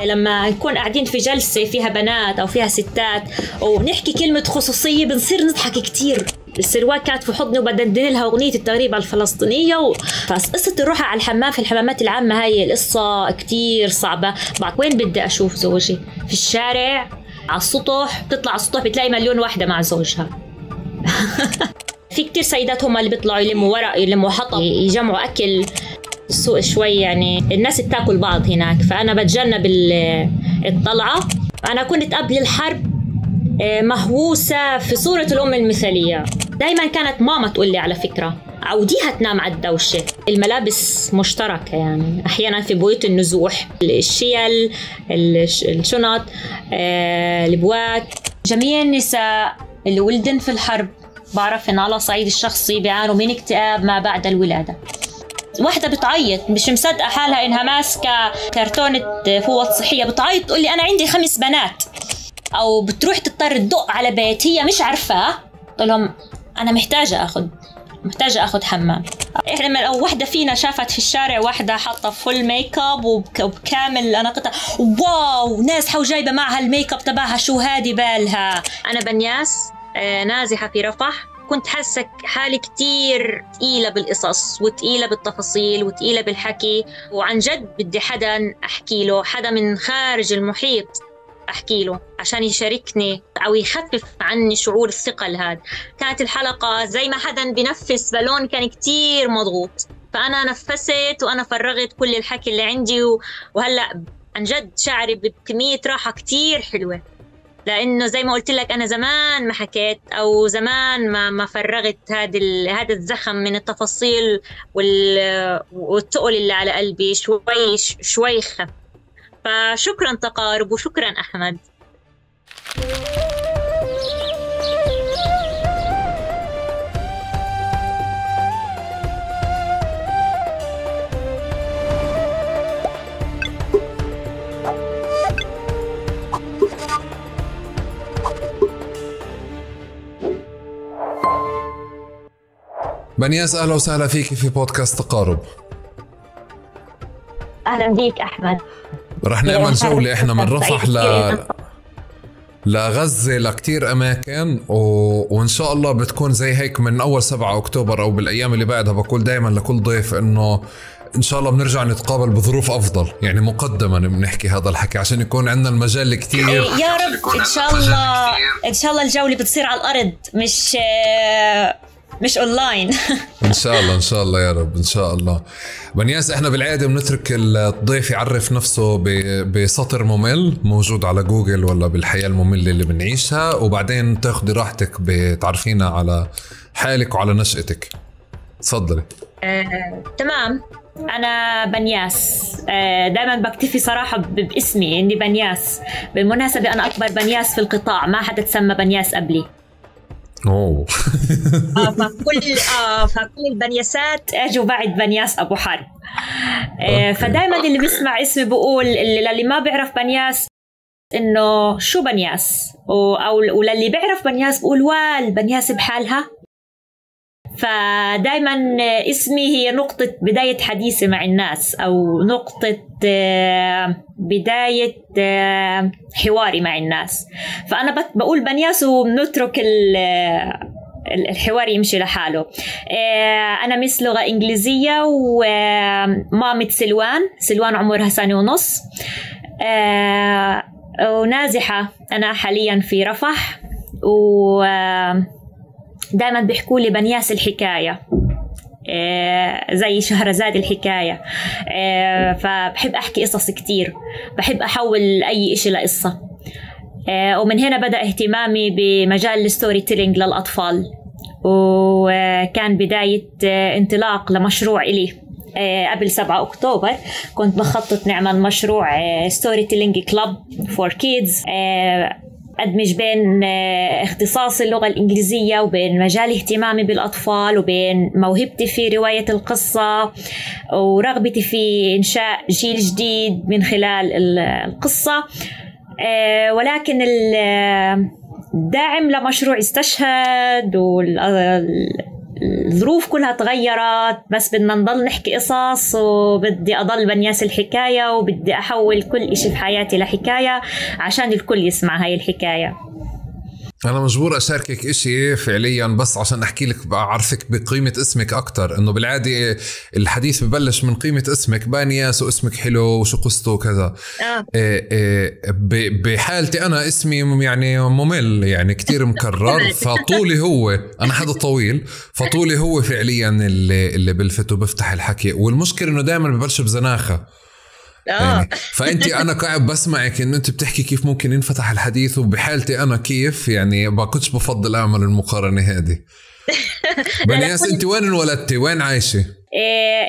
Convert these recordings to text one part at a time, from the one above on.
لما نكون قاعدين في جلسة فيها بنات أو فيها ستات ونحكي كلمة خصوصية بنصير نضحك كتير. السروال كانت في حضني وبدندن لها أغنية التغريبة الفلسطينية فقصة الروح على الحمام في الحمامات العامة هاي القصة كتير صعبة. بعد وين بدي أشوف زوجي؟ في الشارع، على السطح، بتطلع على السطح بتلاقي مليون واحدة مع زوجها. في كتير سيدات هم اللي بيطلعوا يلموا ورق، يلموا حطب، يجمعوا أكل. السوق شوي يعني الناس بتاكل بعض هناك، فأنا بتجنب الطلعة. أنا كنت قبل الحرب مهووسة في صورة الأم المثالية. دايما كانت ماما تقول لي على فكرة عوديها تنام على الدوشة. الملابس مشتركة يعني أحيانا في بيوت النزوح، الشيل، الشنط، البوات. جميع النساء اللي ولدن في الحرب بعرف إن على صعيد الشخصي بيعانوا من اكتئاب ما بعد الولادة. واحدة بتعيط مش مصدقة حالها إنها ماسكة كرتونة فوط صحية، بتعيط تقول لي أنا عندي 5 بنات، أو بتروح تضطر تدق على بيت هي مش عارفاه، تقول لهم أنا محتاجة أخذ حمام. إحنا لو واحدة فينا شافت في الشارع واحدة حاطة فول ميك اب وبكامل أناقتها، واو ناس جايبة معها الميك اب تبعها، شو هادي بالها. أنا بنياس نازحة في رفح. كنت حاسة حالي كتير تقيلة بالقصص وتقيلة بالتفاصيل وتقيلة بالحكي، وعن جد بدي حدا أحكي له، حدا من خارج المحيط أحكي له عشان يشاركني أو يخفف عني شعور الثقل هذا. كانت الحلقة زي ما حدا بنفس بالون، كان كتير مضغوط، فأنا نفست وأنا فرغت كل الحكي اللي عندي وهلأ عن جد شعري بكمية راحة كتير حلوة، لأنه زي ما قلت لك أنا زمان ما حكيت أو زمان ما فرغت هذا الزخم من التفاصيل والتقل اللي على قلبي شوي خف. فشكرا تقارب وشكرا أحمد. بنياس أهلا وسهلا فيك في بودكاست تقارب. أهلا بيك أحمد. رح نعمل جولة إحنا من رفح لغزة لكتير أماكن وإن شاء الله بتكون زي هيك من أول 7 أكتوبر أو بالأيام اللي بعدها. بقول دايما لكل ضيف إنه إن شاء الله بنرجع نتقابل بظروف أفضل، يعني مقدما بنحكي هذا الحكي عشان يكون عندنا المجال كتير. يا رب إن شاء الله الجولة بتصير على الأرض مش أونلاين. إن شاء الله يا رب إن شاء الله. بنياس إحنا بالعادة بنترك الضيف يعرف نفسه بسطر ممل موجود على جوجل ولا بالحياة المملة اللي بنعيشها، وبعدين تاخدي راحتك بتعرفينا على حالك وعلى نشأتك. تفضلي. تمام. أنا بنياس، دائما بكتفي صراحة باسمي إني بنياس. بالمناسبة أنا أكبر بنياس في القطاع، ما حدا تسمى بنياس قبلي. أوه. فكل البنياسات اجوا بعد بنياس ابو حرب. فدائما اللي بيسمع اسمي بقول اللي ما بيعرف بنياس انه شو بنياس، وللي بيعرف بنياس بقول بنياس بحالها. فدائما اسمي هي نقطة بداية حديثي مع الناس، أو نقطة بداية حواري مع الناس. فأنا بقول بنياس وبنترك الحوار يمشي لحاله. أنا مس لغة إنجليزية ومامة سلوان عمرها 1.5 سنة، ونازحة أنا حاليا في رفح. دائما بيحكوا لي بنياس الحكاية، زي شهرزاد الحكاية. فبحب أحكي قصص كتير، بحب أحول أي إشي لقصة. ومن هنا بدأ اهتمامي بمجال الستوري تيلينج للأطفال، وكان بداية انطلاق لمشروع إلي قبل 7 أكتوبر. كنت بخطط نعمل مشروع ستوري تيلينج كلاب فور كيدز، أدمج بين اختصاص اللغة الإنجليزية وبين مجال اهتمامي بالأطفال وبين موهبتي في رواية القصة ورغبتي في إنشاء جيل جديد من خلال القصة. ولكن الداعم لمشروع استشهد، الظروف كلها تغيرت، بس بدنا نضل نحكي قصص، وبدي أضل بنياس الحكاية، وبدي أحول كل إشي في حياتي لحكاية عشان الكل يسمع هاي الحكاية. أنا مجبور أشاركك إشي فعليا بس عشان أحكي لك أعرفك بقيمة اسمك أكتر. إنه بالعادة الحديث ببلش من قيمة اسمك بانياس، واسمك حلو وشو قصته وكذا. بحالتي أنا اسمي يعني ممل، يعني كتير مكرر. فطولي هو أنا حدا طويل، فطولي هو فعليا اللي بلفت وبفتح الحكي. والمشكلة إنه دائما ببلش بزناخة. يعني فأنتي أنا قاعد بسمعك إنه أنت بتحكي كيف ممكن ينفتح الحديث، وبحالتي أنا كيف يعني ما كنتش بفضل أعمل المقارنة هذه. بنياس أنت وين انولدتي؟ وين عايشة؟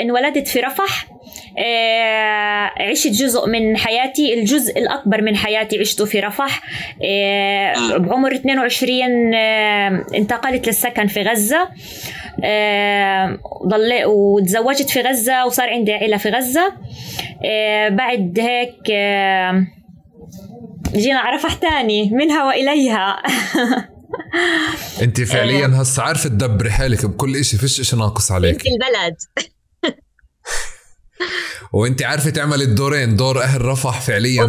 انولدت في رفح. عشت جزء من حياتي، الجزء الأكبر من حياتي عشته في رفح. بعمر 22 انتقلت للسكن في غزة. وتزوجت في غزة وصار عندي عائلة في غزة. بعد هيك جينا على رفح تاني، منها وإليها. انت فعليا هسه عارفة تدبري حالك بكل اشي، فيش اشي ناقص عليك. انت البلد. وانت عارفة تعمل الدورين، دور اهل رفح فعليا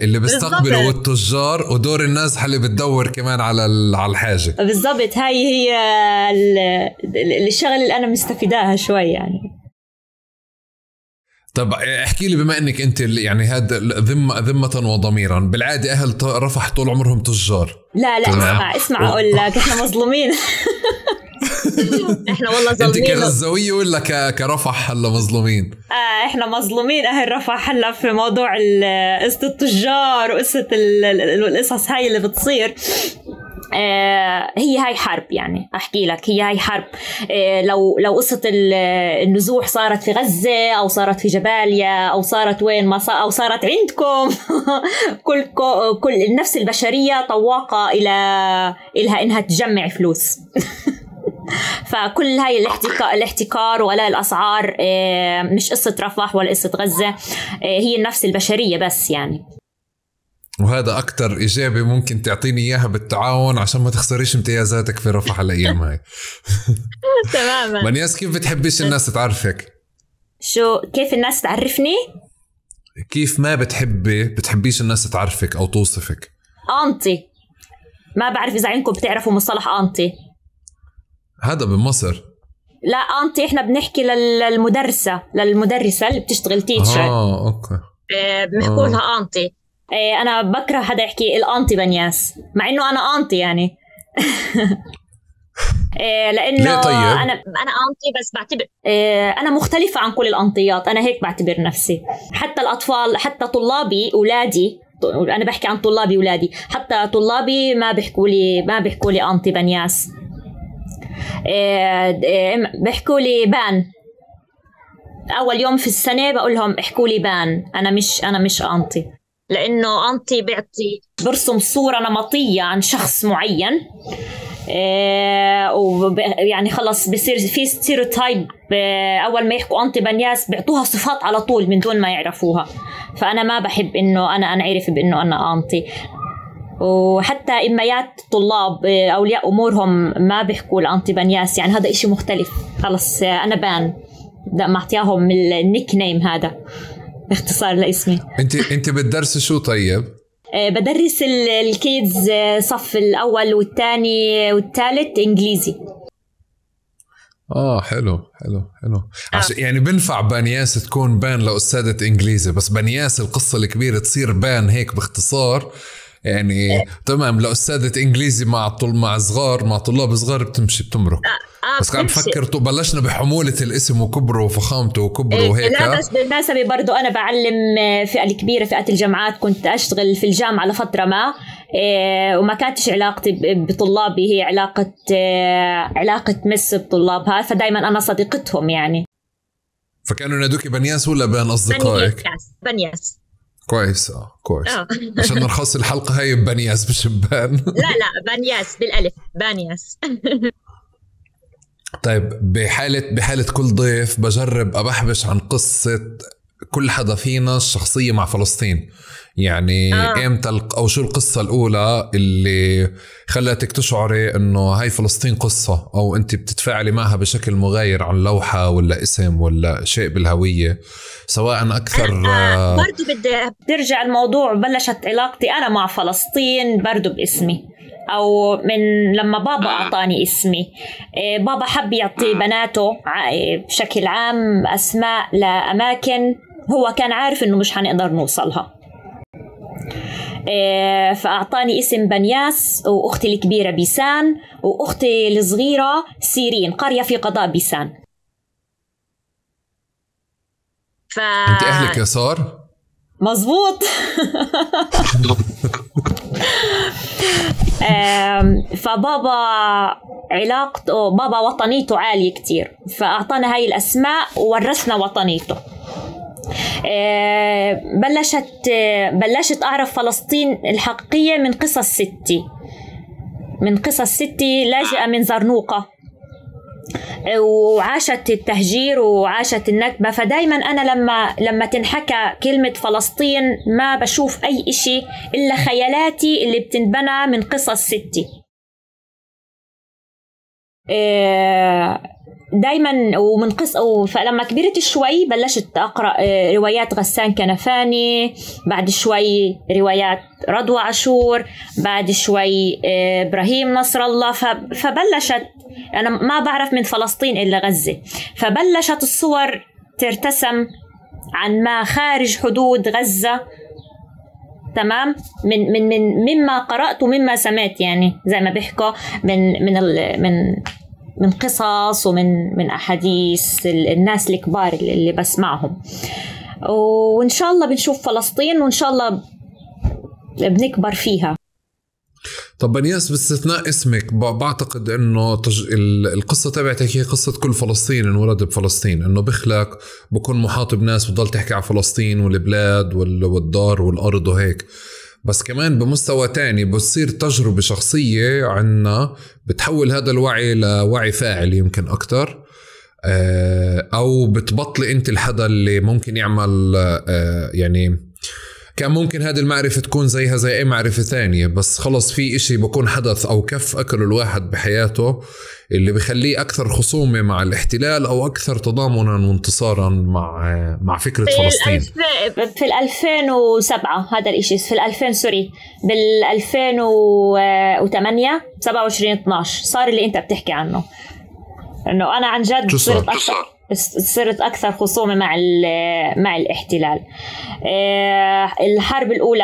اللي بيستقبلوا والتجار، ودور الناس اللي بتدور كمان على الحاجة. بالضبط، هاي هي الشغل اللي انا مستفيداها شوي يعني. طب احكي لي، بما انك انت يعني هذا ذمة وضميرا، بالعادة اهل رفح طول عمرهم تجار؟ لا اسمع اقول لك، احنا مظلومين. احنا والله ظالمين. انت كغزاوية ولا كرفح هلا مظلومين؟ احنا مظلومين اهل رفح هلا في موضوع قصة التجار وقصة القصص هاي اللي بتصير. هي هاي حرب، يعني أحكي لك هي هاي حرب. لو قصة النزوح صارت في غزة أو صارت في جباليا أو صارت وين ما أو صارت عندكم. كل النفس البشرية طواقة إلها إنها تجمع فلوس. فكل هاي الاحتكار وغلاء الأسعار مش قصة رفح ولا قصة غزة، هي النفس البشرية بس يعني. وهذا أكتر إجابة ممكن تعطيني إياها بالتعاون عشان ما تخسريش امتيازاتك في رفح الأيام هاي. تماما. بنياس، كيف بتحبيش الناس تعرفك؟ كيف الناس تعرفني؟ كيف ما بتحبيش الناس تعرفك أو توصفك؟ أنتي. ما بعرف إذا عندكم بتعرفوا مصطلح أنتي. هذا بمصر. لا، أنتي إحنا بنحكي للمدرسة اللي بتشتغل تيتشر. أوكي. بنحكوا لها أنتي. أنا بكره حدا يحكي الأنتي بنياس، مع إنه أنا أنتي يعني. لأنه طيب؟ أنا أنتي، بس بعتبر أنا مختلفة عن كل الأنطيات. أنا هيك بعتبر نفسي. حتى الأطفال، حتى طلابي أولادي، أنا بحكي عن طلابي أولادي، حتى طلابي ما بيحكوا لي أنتي بنياس. بيحكوا لي بان. أول يوم في السنة بقول لهم احكوا لي بان. أنا مش أنتي، لأنه أنتي برسم صورة نمطية عن شخص معين. يعني خلص بصير في ستيريوتايب. أول ما يحكوا أنتي بنياس بيعطوها صفات على طول من دون ما يعرفوها. فأنا ما بحب إنه أنا أنعرف بإنه أنا أنتي. وحتى إميات طلاب أولياء أمورهم ما بيحكوا الأنتي بنياس، يعني هذا إشي مختلف. خلص أنا بان، ما أعطيهم النيك نيم، هذا اختصار لاسمي. انت بتدرسي شو طيب؟ بدرس الكيدز صف الأول والثاني والثالث إنجليزي. حلو. عشان يعني بنفع بانياس تكون بان لأستاذة إنجليزي، بس بانياس القصة الكبيرة تصير بان هيك باختصار يعني. تمام، لأستاذة إنجليزي مع طلاب صغار بتمشي بتمرق. بس قاعد بفكر بلشنا بحمولة الاسم وكبره وفخامته وكبره وهيك. لا بس بالمناسبة برضو أنا بعلم فئة الكبيرة، فئة الجامعات. كنت أشتغل في الجامعة لفترة ما، وما كانتش علاقتي بطلابي هي علاقة مس بطلابها، فدايما أنا صديقتهم يعني. فكانوا ينادوكي بنياس ولا بان أصدقائك؟ بنياس. كويس. عشان نرخص الحلقة هاي بنياس مش بان. لا بنياس بالألف، بنياس. طيب، بحالة كل ضيف بجرب أبحبش عن قصة كل حدا فينا الشخصية مع فلسطين. يعني امتى او شو القصة الاولى اللي خلتك تشعري انه هاي فلسطين قصة، او انت بتتفاعلي معها بشكل مغاير عن لوحة ولا اسم ولا شيء بالهوية سواء اكثر؟ برضو بدي برجع الموضوع، بلشت علاقتي انا مع فلسطين برضو باسمي، او من لما بابا اعطاني اسمي. بابا حب يعطي بناته بشكل عام اسماء لاماكن هو كان عارف انه مش حنقدر نوصلها، فأعطاني اسم بنياس، وأختي الكبيرة بيسان، وأختي الصغيرة سيرين، قرية في قضاء بيسان. أنت أهلك يسار؟ مزبوط. فبابا علاقته بابا وطنيته عالية كتير، فأعطانا هاي الأسماء وورثنا وطنيته. بلشت أعرف فلسطين الحقيقية من قصص ستي لاجئة من زرنوقة، وعاشت التهجير وعاشت النكبة. فدايما أنا لما تنحكى كلمة فلسطين ما بشوف أي إشي إلا خيالاتي اللي بتنبنى من قصص ستي. دايما ومن فلما كبرت شوي بلشت أقرأ روايات غسان كنفاني، بعد شوي روايات رضوى عاشور، بعد شوي إبراهيم نصر الله. فبلشت أنا ما بعرف من فلسطين إلا غزة، فبلشت الصور ترتسم عن ما خارج حدود غزة، تمام، مما قرأت ومما سمعت، يعني زي ما بيحكوا من قصص ومن أحاديث الناس الكبار اللي بسمعهم. وإن شاء الله بنشوف فلسطين، وإن شاء الله بنكبر فيها. طب بنياس، باستثناء اسمك بعتقد انه القصة تبعتك هي قصة كل فلسطين انولد بفلسطين، انه بخلق بكون محاط بناس بضل تحكي عن فلسطين والبلاد والدار والارض وهيك، بس كمان بمستوى تاني بتصير تجربة شخصية عنا بتحول هذا الوعي لوعي فاعل يمكن أكتر، أو بتبطلي أنت الحدا اللي ممكن يعمل، يعني كان ممكن هذه المعرفة تكون زيها زي أي معرفة ثانية، بس خلص في إشي بكون حدث أو كف أكله الواحد بحياته اللي بيخليه أكثر خصومة مع الاحتلال أو أكثر تضامنا وانتصارا مع فكرة فلسطين. في 2007 هذا الإشي، في 2000 سوري، بال 2008 27/12 صار اللي أنت بتحكي عنه، إنه أنا عن جد صرت أكثر خصومة مع الاحتلال. الحرب الأولى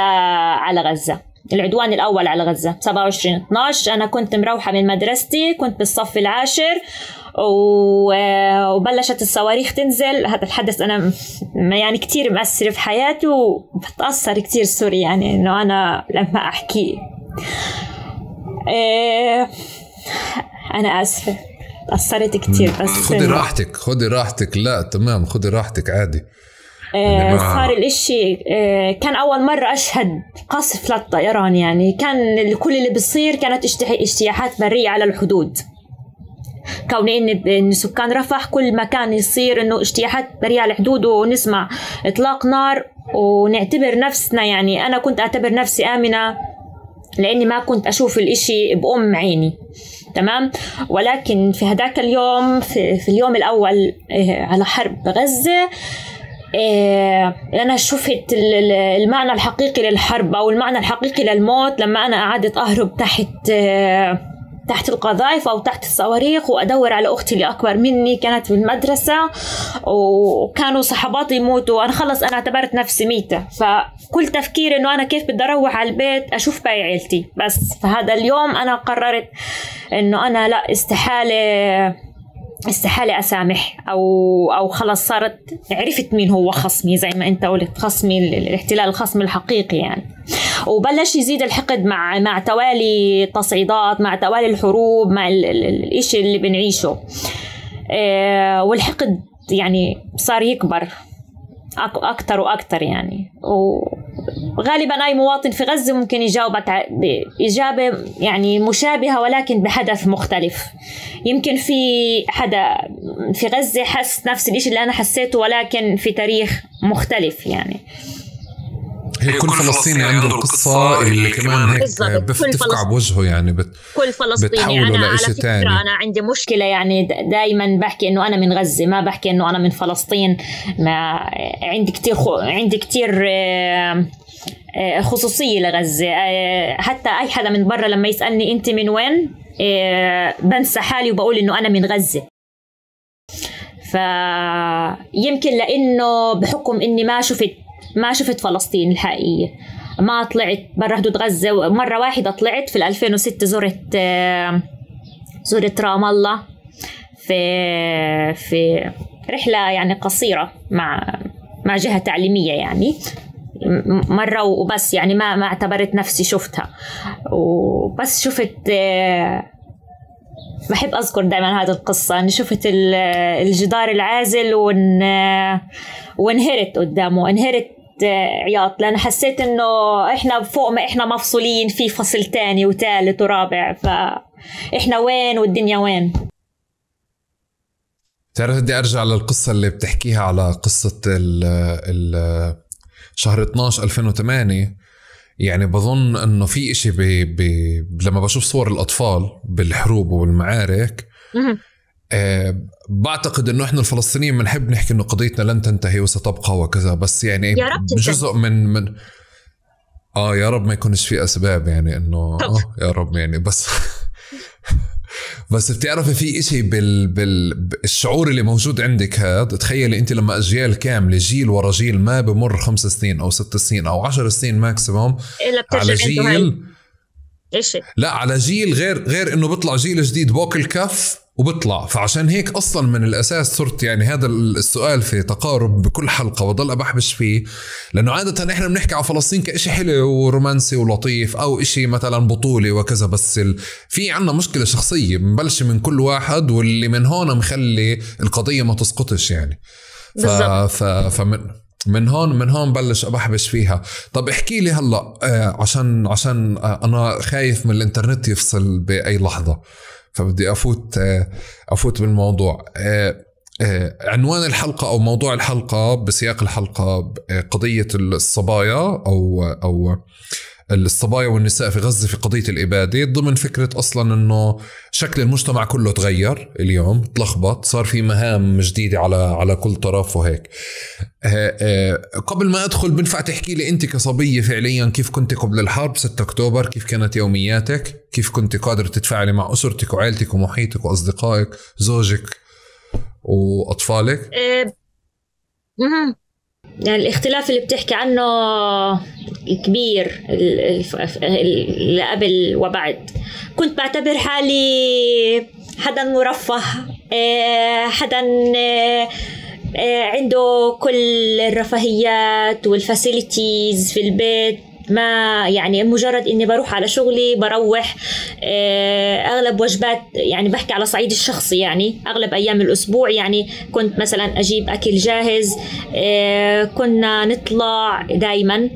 على غزة، العدوان الأول على غزة 27/12، أنا كنت مروحة من مدرستي، كنت بالصف العاشر وبلشت الصواريخ تنزل. هذا الحدث أنا يعني كتير مؤثر في حياتي وبتأثر كتير سوري، يعني إنه أنا لما أحكي أنا آسفة تأثرت كتير. بس خدي راحتك. لا تمام، خدي راحتك عادي. صار الاشي كان أول مرة أشهد قصف للطيران، يعني كان كل اللي بيصير كانت اجتياحات برية على الحدود، كوني إن سكان رفح كل ما كان يصير إنه اجتياحات برية على الحدود ونسمع إطلاق نار ونعتبر نفسنا، يعني أنا كنت أعتبر نفسي آمنة لأني ما كنت أشوف الإشي بأم عيني، تمام. ولكن في هداك اليوم، في اليوم الأول على حرب غزة، أنا شفت المعنى الحقيقي للحرب أو المعنى الحقيقي للموت، لما أنا قعدت أهرب تحت القذائف أو تحت الصواريخ وأدور على أختي اللي أكبر مني كانت في المدرسة، وكانوا صحباتي يموتوا، أنا خلص أنا اعتبرت نفسي ميتة، فكل تفكير إنه أنا كيف بدي أروح على البيت أشوف باقي عيلتي. بس فهذا اليوم أنا قررت إنه أنا لا، استحالة أسامح أو خلص صارت عرفت مين هو خصمي، زي ما أنت قلت خصمي الاحتلال، الخصم الحقيقي يعني. وبلش يزيد الحقد مع توالي التصعيدات، مع توالي الحروب، مع الإشي اللي بنعيشه، والحقد يعني صار يكبر أكتر وأكتر يعني. غالبا أي مواطن في غزة ممكن يجاوبك بإجابة يعني مشابهة ولكن بحدث مختلف. يمكن في حدا في غزة حس نفس الإشي اللي أنا حسيته ولكن في تاريخ مختلف. يعني هي كل فلسطيني عنده القصة اللي كمان هيك بتفقع بوجهه يعني كل فلسطيني. أنا على فكرة تاني. أنا عندي مشكلة يعني دايما بحكي إنه أنا من غزة، ما بحكي إنه أنا من فلسطين. ما عندي كتير خصوصية لغزة. حتى أي حدا من برا لما يسألني أنت من وين بنسى حالي وبقول إنه أنا من غزة. فيمكن لأنه بحكم إني ما شفت فلسطين الحقيقية، ما طلعت برا حدود غزة. مرة واحدة طلعت في 2006 زرت رام الله في رحلة يعني قصيرة مع جهة تعليمية يعني مرة وبس. يعني ما اعتبرت نفسي شفتها، وبس شفت بحب أذكر دائما هذه القصة أني شفت الجدار العازل وانهرت قدامه، انهرت عياط، لأن حسيت إنه إحنا فوق ما إحنا مفصولين في فصل تاني وثالث ورابع، فإحنا وين والدنيا وين. تعرف بدي أرجع للقصة اللي بتحكيها على قصة شهر 12 2008. يعني بظن انه في اشي لما بشوف صور الاطفال بالحروب والمعارك بعتقد انه احنا الفلسطينيين بنحب نحكي انه قضيتنا لن تنتهي وستبقى وكذا، بس يعني جزء من يا رب ما يكونش في اسباب يعني انه يا رب يعني بس بتعرفي في إشي بالشعور اللي موجود عندك هذا. تخيلي أنت لما أجيال كاملة جيل ورا جيل ما بمر 5 سنين أو 6 سنين أو 10 سنين ماكسيموم على جيل لا على جيل غير إنه بيطلع جيل جديد بوك الكف وبطلع. فعشان هيك أصلا من الأساس صرت يعني هذا السؤال في تقارب بكل حلقة وضل أبحبش فيه، لأنه عادة إحنا بنحكي على فلسطين كإشي حلو ورومانسي ولطيف أو إشي مثلا بطولي وكذا، بس في عنا مشكلة شخصية بنبلش من كل واحد، واللي من هون مخلي القضية ما تسقطش يعني. من هون بلش أبحبش فيها. طب احكي لي هلأ عشان أنا خايف من الإنترنت يفصل بأي لحظة، فبدي أفوت بالموضوع. عنوان الحلقة أو موضوع الحلقة بسياق الحلقة قضية الصبايا أو الصبايا والنساء في غزة في قضية الإبادة، ضمن فكرة أصلا أنه شكل المجتمع كله تغير اليوم، تلخبط، صار في مهام جديدة على كل طرف وهيك. قبل ما أدخل بنفع تحكي لي أنت كصبية فعليا كيف كنت قبل الحرب 6 أكتوبر؟ كيف كانت يومياتك؟ كيف كنت قادر تتفاعلي مع أسرتك وعائلتك ومحيطك وأصدقائك زوجك وأطفالك؟ يعني الاختلاف اللي بتحكي عنه كبير اللي قبل وبعد. كنت بعتبر حالي حدا مرفه، حدا عنده كل الرفاهيات والفاسيليتيز في البيت. ما يعني مجرد اني بروح على شغلي بروح، اغلب وجبات يعني بحكي على صعيد الشخصي يعني اغلب ايام الاسبوع يعني كنت مثلا اجيب اكل جاهز، كنا نطلع دايما،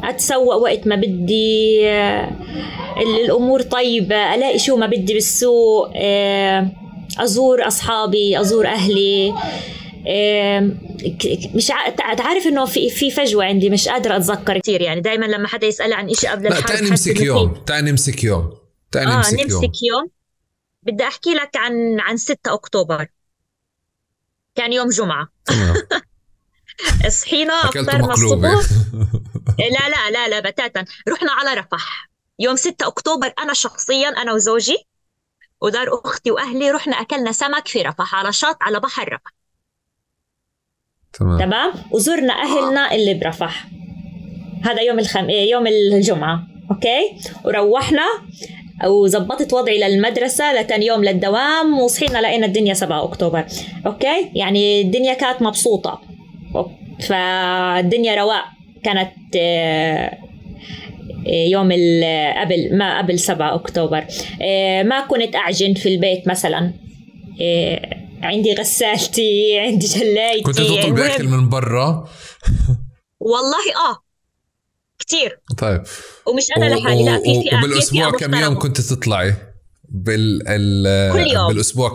اتسوق وقت ما بدي، الامور طيبة، الاقي شو ما بدي بالسوق، ازور اصحابي، ازور اهلي. مش عارف انه في فجوه عندي، مش قادره اتذكر كثير. يعني دائما لما حدا يسال عن إشي قبل الحرب تعالي نمسك يوم نمسك يوم. بدي احكي لك عن 6 أكتوبر. كان يوم جمعه. صحينا افطرنا الصبح. لا بتاتا رحنا على رفح يوم 6 أكتوبر. انا شخصيا انا وزوجي ودار اختي واهلي رحنا اكلنا سمك في رفح على شط على بحر رفح. تمام. وزرنا أهلنا اللي برفح. هذا يوم الجمعة. أوكي. وروحنا وزبطت وضعي للمدرسة لتاني يوم للدوام، وصحينا لقينا الدنيا 7 أكتوبر. أوكي. يعني الدنيا كانت مبسوطة، فالدنيا رواق. كانت يوم قبل 7 أكتوبر. ما كنت أعجن في البيت مثلا، عندي غسالتي، عندي جلايتي. كنت تطلب أكل من برا؟ والله كتير. طيب. ومش انا لحالي، لا، في فئه، وبالاسبوع كم يوم كنت تطلعي كل يوم. بالاسبوع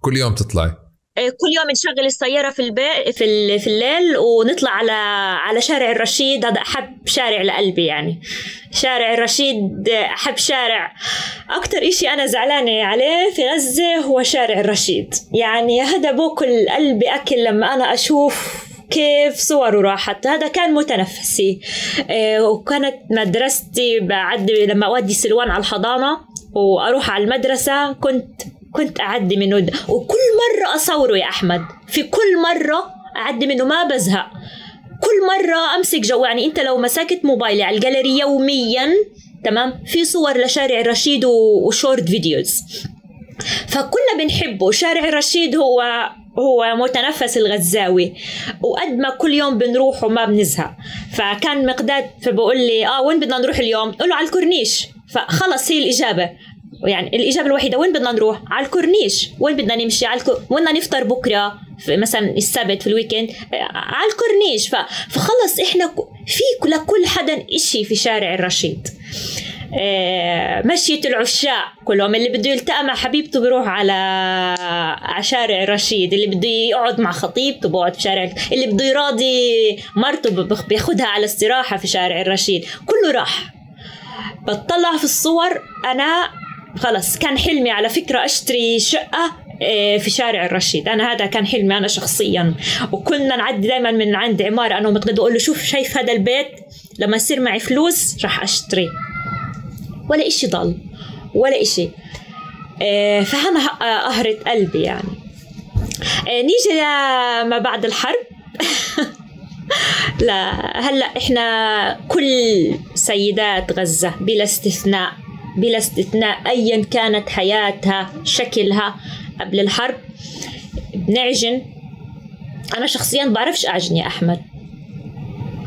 كل يوم تطلعي؟ كل يوم نشغل السيارة في البيت في الليل ونطلع على شارع الرشيد. هذا أحب شارع لقلبي يعني، شارع الرشيد أحب شارع. أكتر إشي أنا زعلانة عليه في غزة هو شارع الرشيد، يعني هذا بوكل قلبي أكل لما أنا أشوف كيف صوره راحت. هذا كان متنفسي. وكانت مدرستي بعدي لما أودي سلوان على الحضانة وأروح على المدرسة، كنت أعدي منه وكل مرة أصوره يا أحمد، في كل مرة أعدي منه ما بزهق. كل مرة أمسك يعني أنت لو مسكت موبايلي على الجاليري يوميا تمام في صور لشارع الرشيد وشورت فيديوز، فكنا بنحبه. شارع الرشيد هو متنفس الغزاوي، وقد ما كل يوم بنروح وما بنزهق. فكان مقداد فبقول لي وين بدنا نروح اليوم؟ قل له على الكورنيش. فخلص هي الإجابة، يعني الإجابة الوحيدة وين بدنا نروح؟ على الكورنيش. وين بدنا نمشي؟ وين بدنا نفطر بكرة مثلا السبت في الويكند؟ على الكورنيش. فخلص إحنا في لكل حدا إشي في شارع الرشيد. مشية العشاق كلهم، اللي بده يلتقى مع حبيبته بيروح على شارع الرشيد، اللي بده يقعد مع خطيبته بقعد في شارع، اللي بده يراضي مرته بياخدها على استراحة في شارع الرشيد. كله راح. بتطلع في الصور أنا خلص كان حلمي على فكرة أشتري شقة في شارع الرشيد. أنا هذا كان حلمي أنا شخصيا، وكنا نعدي دائما من عند عمارة أنا ومقداد أقول له شوف شايف هذا البيت لما يصير معي فلوس راح أشتري. ولا إشي ضل ولا إشي. فأنا قهرت قلبي يعني. نيجي ما بعد الحرب. لا هلأ إحنا كل سيدات غزة بلا استثناء أيا كانت حياتها شكلها قبل الحرب بنعجن. أنا شخصيا بعرفش أعجن يا أحمد،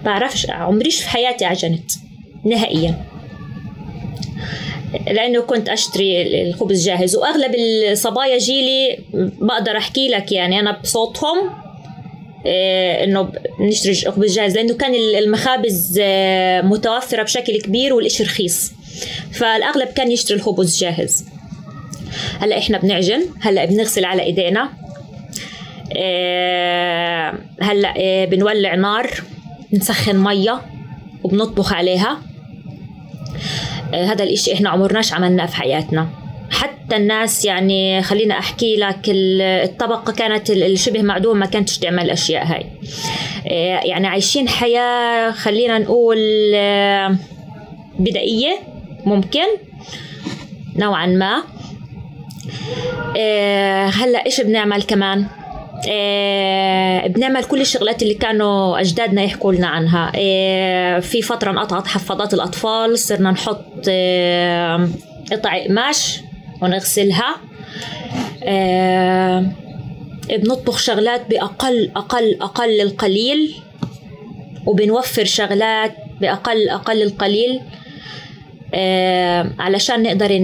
بعرفش، عمريش في حياتي عجنت نهائيا، لأنه كنت أشتري الخبز جاهز. وأغلب الصبايا جيلي بقدر أحكي لك يعني أنا بصوتهم إنه نشتري خبز جاهز، لأنه كان المخابز متوفرة بشكل كبير والإشي رخيص، فالأغلب كان يشتري الخبز جاهز. هلأ إحنا بنعجن، هلأ بنغسل على إيدينا، هلأ بنولع نار، نسخن مية وبنطبخ عليها. هذا الإشي إحنا عمرناش عملناه في حياتنا. حتى الناس يعني خلينا أحكي لك الطبقة كانت الشبه معدوم، ما كانتش تعمل الأشياء هاي. يعني عايشين حياة خلينا نقول بدائية ممكن نوعا ما. هلأ إيش بنعمل كمان؟ بنعمل كل الشغلات اللي كانوا أجدادنا يحكوا لنا عنها. في فترة انقطعت حفاضات الأطفال، صرنا نحط قطع قماش ونغسلها. بنطبخ شغلات بأقل القليل، وبنوفر شغلات بأقل القليل علشان نقدر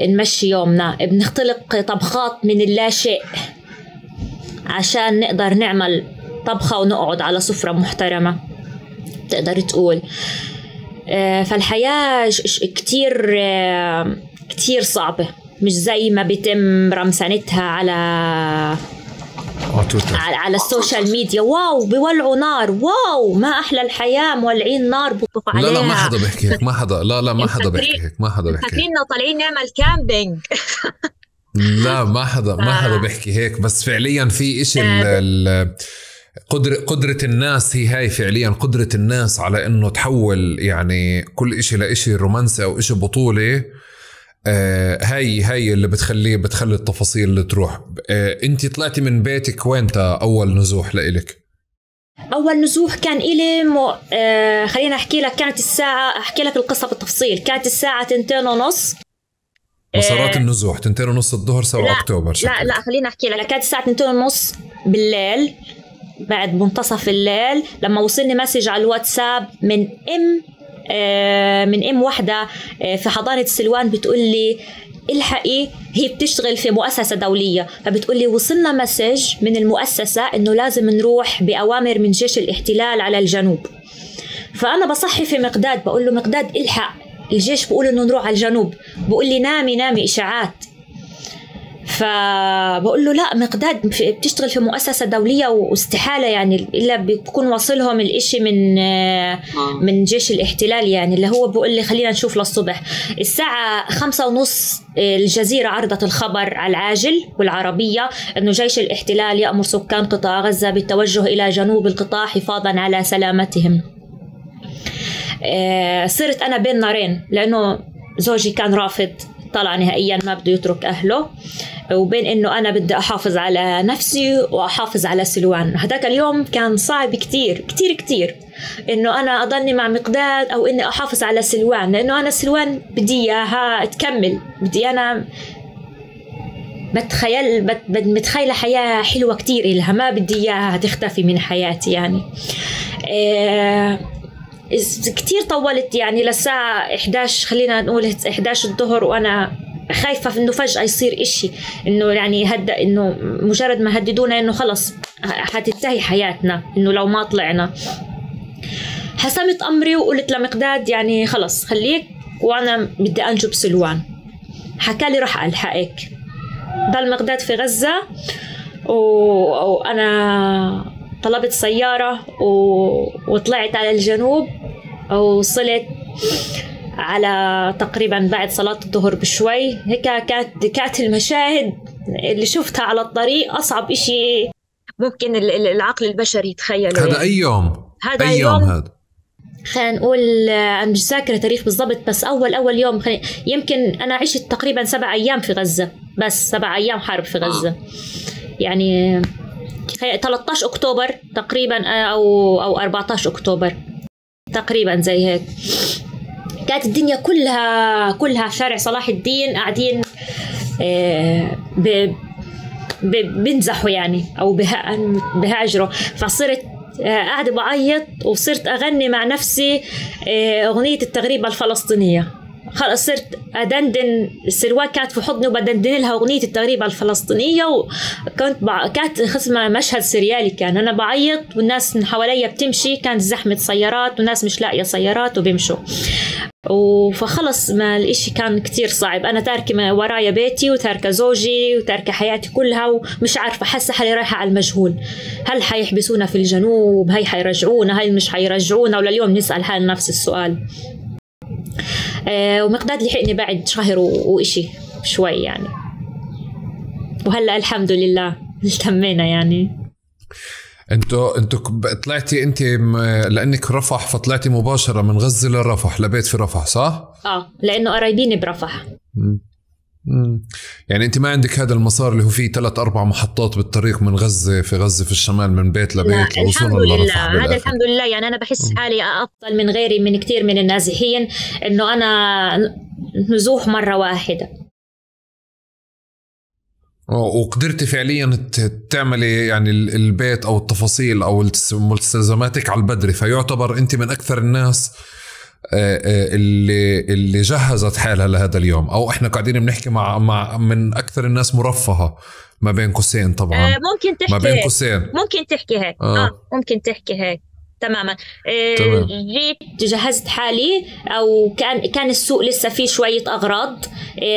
نمشي يومنا. بنختلق طبخات من اللا شيء عشان نقدر نعمل طبخة ونقعد على سفرة محترمة تقدر تقول. فالحياة كتير صعبة، مش زي ما بيتم رمسانتها على السوشيال ميديا. واو بيولعوا نار، واو ما أحلى الحياة، مولعين نار بطفوا عليها. لا ما حدا بيحكي هيك، ما حدا، لا ما حدا بيحكي هيك، ما حدا بيحكي هيك. فاكريننا طالعين نعمل كامبينج. لا ما حدا بيحكي هيك، بس فعليا في إشي قدرة الناس هي هاي فعليا قدرة الناس على إنه تحول يعني كل إشي لإشي رومانسي أو إشي بطولة. هاي اللي بتخلي التفاصيل اللي تروح. انتي طلعتي من بيتك وين أول نزوح لإلك؟ أول نزوح كان إلي خلينا أحكي لك، كانت الساعة، أحكي لك القصة بالتفصيل. كانت الساعة 2:30 مسارات النزوح 2:30 الظهر 7 أكتوبر. لا خلينا أحكي لك. كانت الساعة 2:30 بالليل، بعد منتصف الليل، لما وصلني مسج على الواتساب من ام واحدة في حضانة سلوان بتقول لي الحقي، هي بتشتغل في مؤسسة دولية، فبتقول لي وصلنا مسج من المؤسسة إنه لازم نروح بأوامر من جيش الاحتلال على الجنوب. فأنا بصحي في مقداد بقول له مقداد الحق، الجيش بقول إنه نروح على الجنوب، بقول لي نامي إشاعات. فبقول له لا مقداد بتشتغل في مؤسسة دولية واستحالة يعني إلا بيكون واصلهم الإشي من جيش الاحتلال يعني، اللي هو بقول لي خلينا نشوف للصبح. الساعة 5:30 الجزيرة عرضت الخبر على العاجل والعربية إنه جيش الاحتلال يأمر سكان قطاع غزة بالتوجه إلى جنوب القطاع حفاظا على سلامتهم. صرت أنا بين نارين، لأنه زوجي كان رافض طلع نهائيا ما بده يترك أهله، وبين إنه أنا بدي أحافظ على نفسي وأحافظ على سلوان. هذاك اليوم كان صعب كتير كتير كتير إنه أنا أضلني مع مقداد أو إني أحافظ على سلوان، لأنه أنا سلوان بدي إياها تكمل، بدي أنا متخيلة حياة حلوة كتير إلها، ما بدي إياها تختفي من حياتي يعني. كتير طولت يعني للساعة 11 خلينا نقول 11 الظهر، وأنا خايفة إنه فجأة يصير إشي، إنه يعني هدأ، إنه مجرد ما هددونا إنه خلص هتنتهي حياتنا إنه لو ما طلعنا. حسمت أمري وقلت لمقداد يعني خلص خليك وأنا بدي أنجب سلوان. حكالي رح ألحقك. ضل مقداد في غزة وأنا طلبت سيارة وطلعت على الجنوب، وصلت على تقريبا بعد صلاة الظهر بشوي هيك. كانت المشاهد اللي شفتها على الطريق أصعب إشي ممكن العقل البشري يتخيله. هذا أي يوم؟ هذا أي يوم هذا؟ خلينا نقول أنا مش ذاكرة تاريخ بالضبط، بس أول يوم يمكن أنا عشت تقريبا 7 أيام في غزة، بس 7 أيام حرب في غزة يعني 13 أكتوبر تقريبا أو 14 أكتوبر تقريبا زي هيك. كانت الدنيا كلها في شارع صلاح الدين قاعدين بنزحوا يعني أو بهاجروا. فصرت قاعدة بعيط وصرت أغني مع نفسي أغنية التغريبة الفلسطينية. خلص صرت أدندن، السروال كانت في حضني وبدندن لها أغنية التغريبة الفلسطينية، كانت خصمة مشهد سريالي. كان أنا بعيط والناس من حواليا بتمشي، كانت زحمة سيارات والناس مش لاقية سيارات وبيمشوا. فخلص ما الإشي كان كتير صعب. أنا تاركة ورايا بيتي وتاركة زوجي وتاركة حياتي كلها ومش عارفة، حاسة حالي رايحة على المجهول. هل حيحبسونا في الجنوب؟ هي حيرجعونا؟ هل مش حيرجعونا؟ ولليوم نسأل حالنا نفس السؤال. ومقداد لحقني بعد شهر وإشي شوي يعني، وهلأ الحمد لله التمينا يعني. انتوا طلعتي انت لانك رفح، فطلعتي مباشرة من غزة لرفح لبيت في رفح صح؟ لانه قرايبيني برفح. يعني انت ما عندك هذا المسار اللي هو فيه 3-4 محطات بالطريق من غزة في الشمال من بيت لبيت الحمد لله. هذا الحمد لله يعني انا بحس حالي افضل من غيري من كتير من النازحين، انه انا نزوح مرة واحدة. وقدرتي فعليا تعملي يعني البيت او التفاصيل او ملتزماتك على البدري، فيعتبر انت من اكثر الناس اللي جهزت حالها لهذا اليوم، او احنا قاعدين بنحكي مع من اكثر الناس مرفهة ما بين قوسين طبعا. ممكن تحكي ما بين قوسين ممكن تحكي هيك. ممكن تحكي هيك تماما. جيت جهزت حالي، او كان السوق لسه فيه شوية اغراض.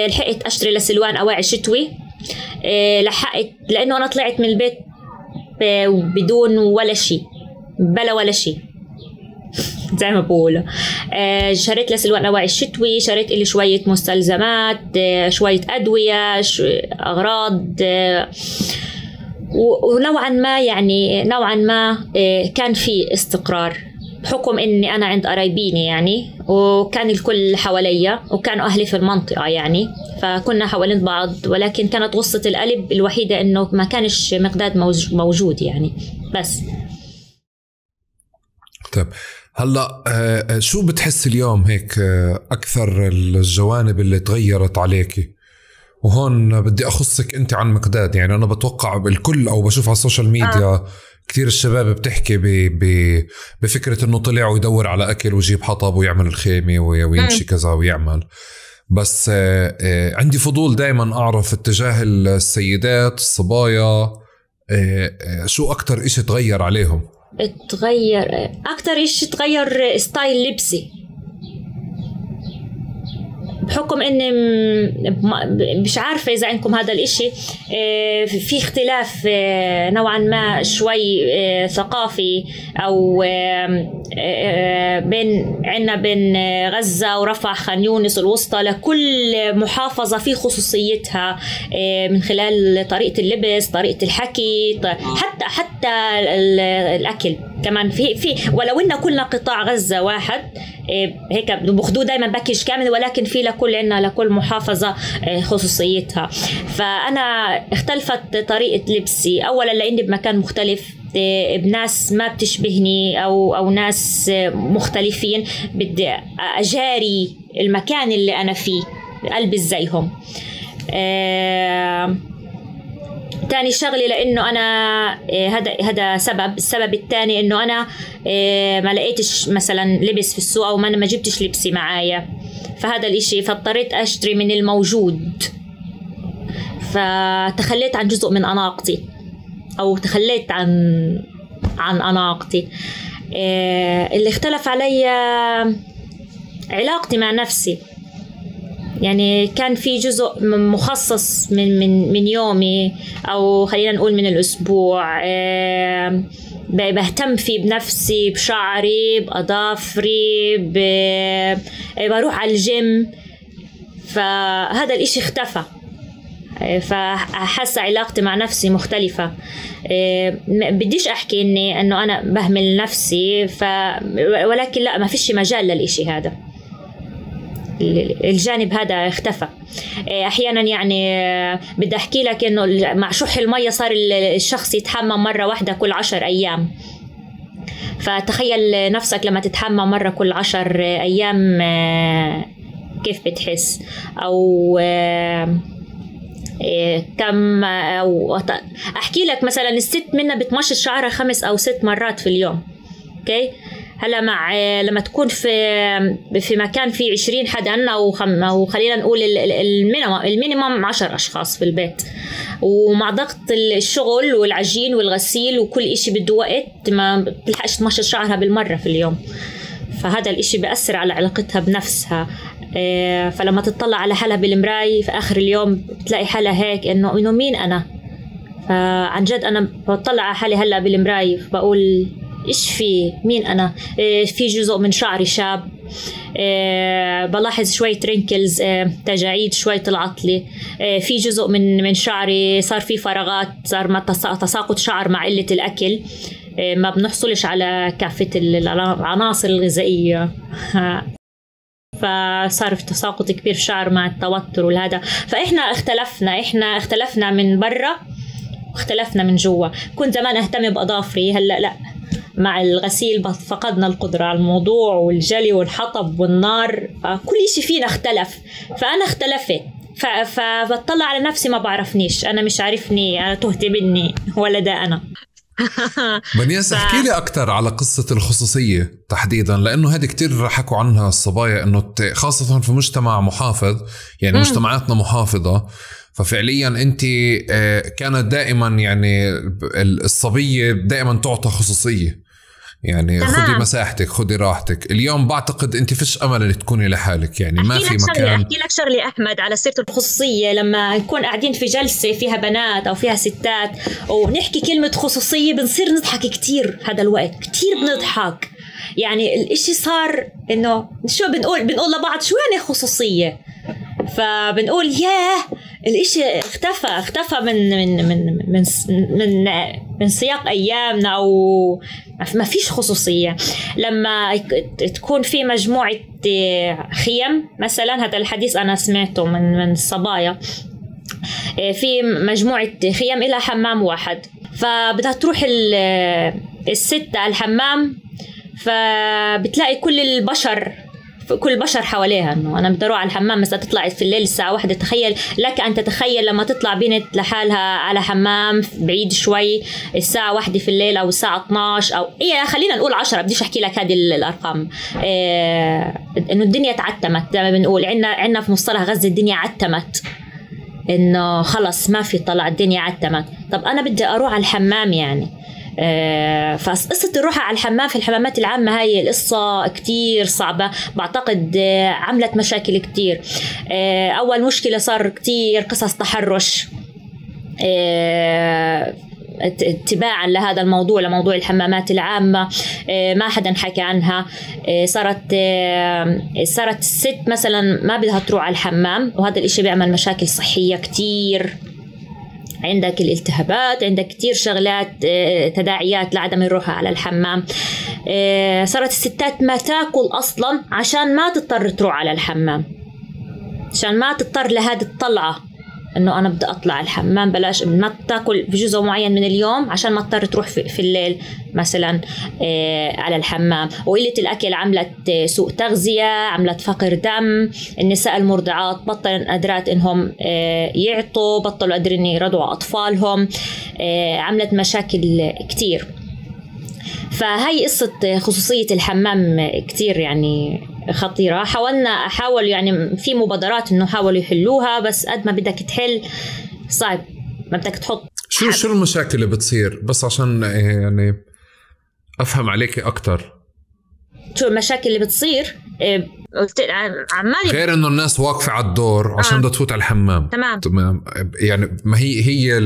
لحقت اشتري لسلوان اواعي شتوي. لحقت لانه انا طلعت من البيت بدون ولا شيء، بلا ولا شيء زي ما بقولوا. شريت لسلوان أواعي الشتوي، شريت لي شوية مستلزمات، شوية أدوية، أغراض، ونوعا ما كان في استقرار بحكم إني أنا عند قرايبيني يعني، وكان الكل حواليا وكانوا أهلي في المنطقة يعني، فكنا حوالين بعض. ولكن كانت غصة القلب الوحيدة إنه ما كانش مقداد موجود يعني. بس طيب هلا شو بتحس اليوم هيك أكثر الجوانب اللي تغيرت عليكي؟ وهون بدي أخصك أنت عن مقداد. يعني أنا بتوقع بالكل أو بشوف على السوشيال ميديا كتير الشباب بتحكي بفكرة أنه طلع ويدور على أكل ويجيب حطب ويعمل الخيمة ويمشي كذا ويعمل. بس عندي فضول دايما أعرف اتجاه السيدات الصبايا شو أكتر إشي تغير عليهم اتغير اكتر اشي تغير ستايل لبسي، بحكم اني مش عارفة اذا عندكم هذا الاشي، في اختلاف نوعا ما شوي ثقافي او بين غزة ورفح خان يونس الوسطى. لكل محافظة في خصوصيتها من خلال طريقة اللبس، طريقة الحكي، حتى الاكل كمان. في ولو ان كلنا قطاع غزة واحد هيك بأخذوه دائما باكج كامل، ولكن في لكل محافظة خصوصيتها. فأنا اختلفت طريقة لبسي أولا لأني بمكان مختلف، بناس ما بتشبهني أو ناس مختلفين، بدي أجاري المكان اللي أنا فيه ألبس زيهم. تاني شغلي لأنه أنا هذا سبب. السبب الثاني إنه أنا ما لقيتش مثلا لبس في السوق، أو ما جبتش لبسي معايا، فهذا الإشي فاضطريت أشتري من الموجود، فتخليت عن جزء من أناقتي، أو تخليت عن أناقتي. اللي اختلف علي علاقتي مع نفسي، يعني كان في جزء مخصص من يومي، أو خلينا نقول من الأسبوع، بهتم فيه بنفسي، بشعري، بأظافري، بروح على الجيم. فهذا الإشي اختفى، فحاسة علاقتي مع نفسي مختلفة. بديش أحكي إنه أنا بهمل نفسي، ولكن لا، ما فيش مجال للإشي هذا. الجانب هذا اختفى. احيانا يعني بدي احكي لك انه مع شح المية صار الشخص يتحمم مرة واحدة كل 10 ايام. فتخيل نفسك لما تتحمم مرة كل 10 ايام كيف بتحس، او كم. أو احكي لك مثلا الست منا بتمشط شعرها 5 أو 6 مرات في اليوم. اوكي، هلا لما تكون في مكان فيه 20 حدا او خلينا نقول المينيمم 10 اشخاص في البيت، ومع ضغط الشغل والعجين والغسيل وكل اشي بده وقت، ما بتلحقش تمشط شعرها بالمرة في اليوم. فهذا الاشي بيأثر على علاقتها بنفسها. فلما تطلع على حالها بالمراية في اخر اليوم بتلاقي حالها هيك انه مين انا. فعن جد انا بطلع على حالي هلا بالمراية بقول إيش في مين أنا. في جزء من شعري شاب، بلاحظ شوية رينكلز، تجاعيد شوي طلعت لي. في جزء من شعري صار في فراغات، صار تساقط شعر مع قلة الأكل، ما بنحصلش على كافة العناصر الغذائية. فصار في تساقط كبير شعر مع التوتر والهذا. فإحنا اختلفنا من برا واختلفنا من جوا. كنت زمان أهتم بأظافري، هلأ لا، مع الغسيل فقدنا القدرة على الموضوع، والجلي والحطب والنار، كل شيء فينا اختلف. فأنا اختلفت، فبطلع على نفسي ما بعرفنيش، أنا مش عارفني، أنا تهت مني ولا ده أنا. بنياس احكي لي أكتر على قصة الخصوصية تحديدا، لأنه هذه كتير حكوا عنها الصبايا، أنه خاصة في مجتمع محافظ، يعني مجتمعاتنا محافظة. ففعليا أنت كانت دائما يعني الصبية دائما تعطى خصوصية، يعني خدي مساحتك، خدي راحتك. اليوم بعتقد انت فيش امل ان تكوني لحالك، يعني ما في مكان. احكي لك شغله احمد على سيره الخصوصيه. لما نكون قاعدين في جلسه فيها بنات او فيها ستات ونحكي كلمه خصوصيه بنصير نضحك كتير. هذا الوقت كتير بنضحك، يعني الاشي صار انه شو بنقول لبعض شو يعني خصوصيه، فبنقول ياه الاشي اختفى من سياق ايامنا، او ما فيش خصوصية. لما تكون في مجموعة خيم مثلا، هذا الحديث انا سمعته من الصبايا، في مجموعة خيم إلى حمام واحد، فبدها تروح الست على الحمام، فبتلاقي كل البشر حواليها انه انا بدي اروح على الحمام. مثلا تطلع في الليل الساعه 1، تخيل لك ان تتخيل لما تطلع بنت لحالها على حمام بعيد شوي الساعه 1 في الليل، او الساعه 12، او خلينا نقول 10، بديش احكي لك هذه الارقام. انه الدنيا تعتمت زي ما بنقول، عندنا في مصطلح غزه الدنيا عتمت، انه خلص ما في طلع، الدنيا عتمت. طب انا بدي اروح على الحمام، يعني فقصة الروحة على الحمام في الحمامات العامة هاي القصة كتير صعبة، بعتقد عملت مشاكل كتير. أول مشكلة صار كتير قصص تحرش اتباعا لهذا الموضوع، لموضوع الحمامات العامة، ما حدا حكى عنها. صارت الست مثلا ما بدها تروح على الحمام، وهذا الاشي بيعمل مشاكل صحية كتير، عندك الالتهابات، عندك كتير شغلات تداعيات لعدم الروحة على الحمام. صارت الستات ما تاكل أصلا عشان ما تضطر تروح على الحمام، عشان ما تضطر لهذه الطلعة انه انا بدي اطلع الحمام، بلاش ما تاكل بجزء معين من اليوم عشان ما تضطر تروح في الليل مثلا على الحمام. وقلة الاكل عملت سوء تغذية، عملت فقر دم. النساء المرضعات بطلن قادرات انهم يعطوا، بطلوا قادرين يرضعوا اطفالهم، عملت مشاكل كتير. فهي قصة خصوصية الحمام كتير يعني خطيرة. حاول يعني في مبادرات انه حاولوا يحلوها، بس قد ما بدك تحل صعب، ما بدك تحط. شو المشاكل اللي بتصير بس عشان يعني افهم عليكي اكتر؟ شو المشاكل اللي بتصير؟ قلت عمالي غير انه الناس واقفة على الدور عشان بدها تفوت على الحمام. تمام يعني ما هي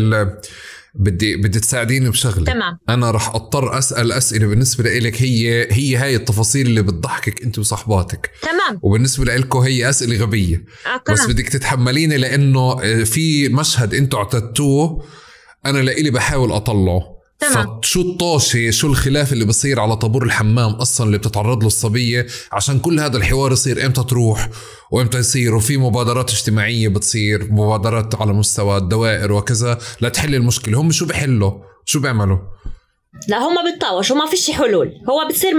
بدي تساعديني بشغله. تمام. انا رح اضطر اسال اسئله بالنسبه لك هي هاي التفاصيل اللي بتضحكك انت وصحباتك. تمام. وبالنسبه لكم هي اسئله غبيه. بس بدك تتحمليني لانه في مشهد انتوا اعتدتوه انا لإلي بحاول اطلعه. فشو الطاشة، شو الخلاف اللي بصير على طابور الحمام أصلا اللي بتتعرض له الصبية عشان كل هذا الحوار يصير؟ إمتى تروح وإمتى يصير؟ وفي مبادرات اجتماعية بتصير، مبادرات على مستوى الدوائر وكذا لتحل المشكلة. هم شو بيحلوا؟ شو بيعملوا؟ لا هم بتطاوشوا، ما فيش حلول. هو بتصير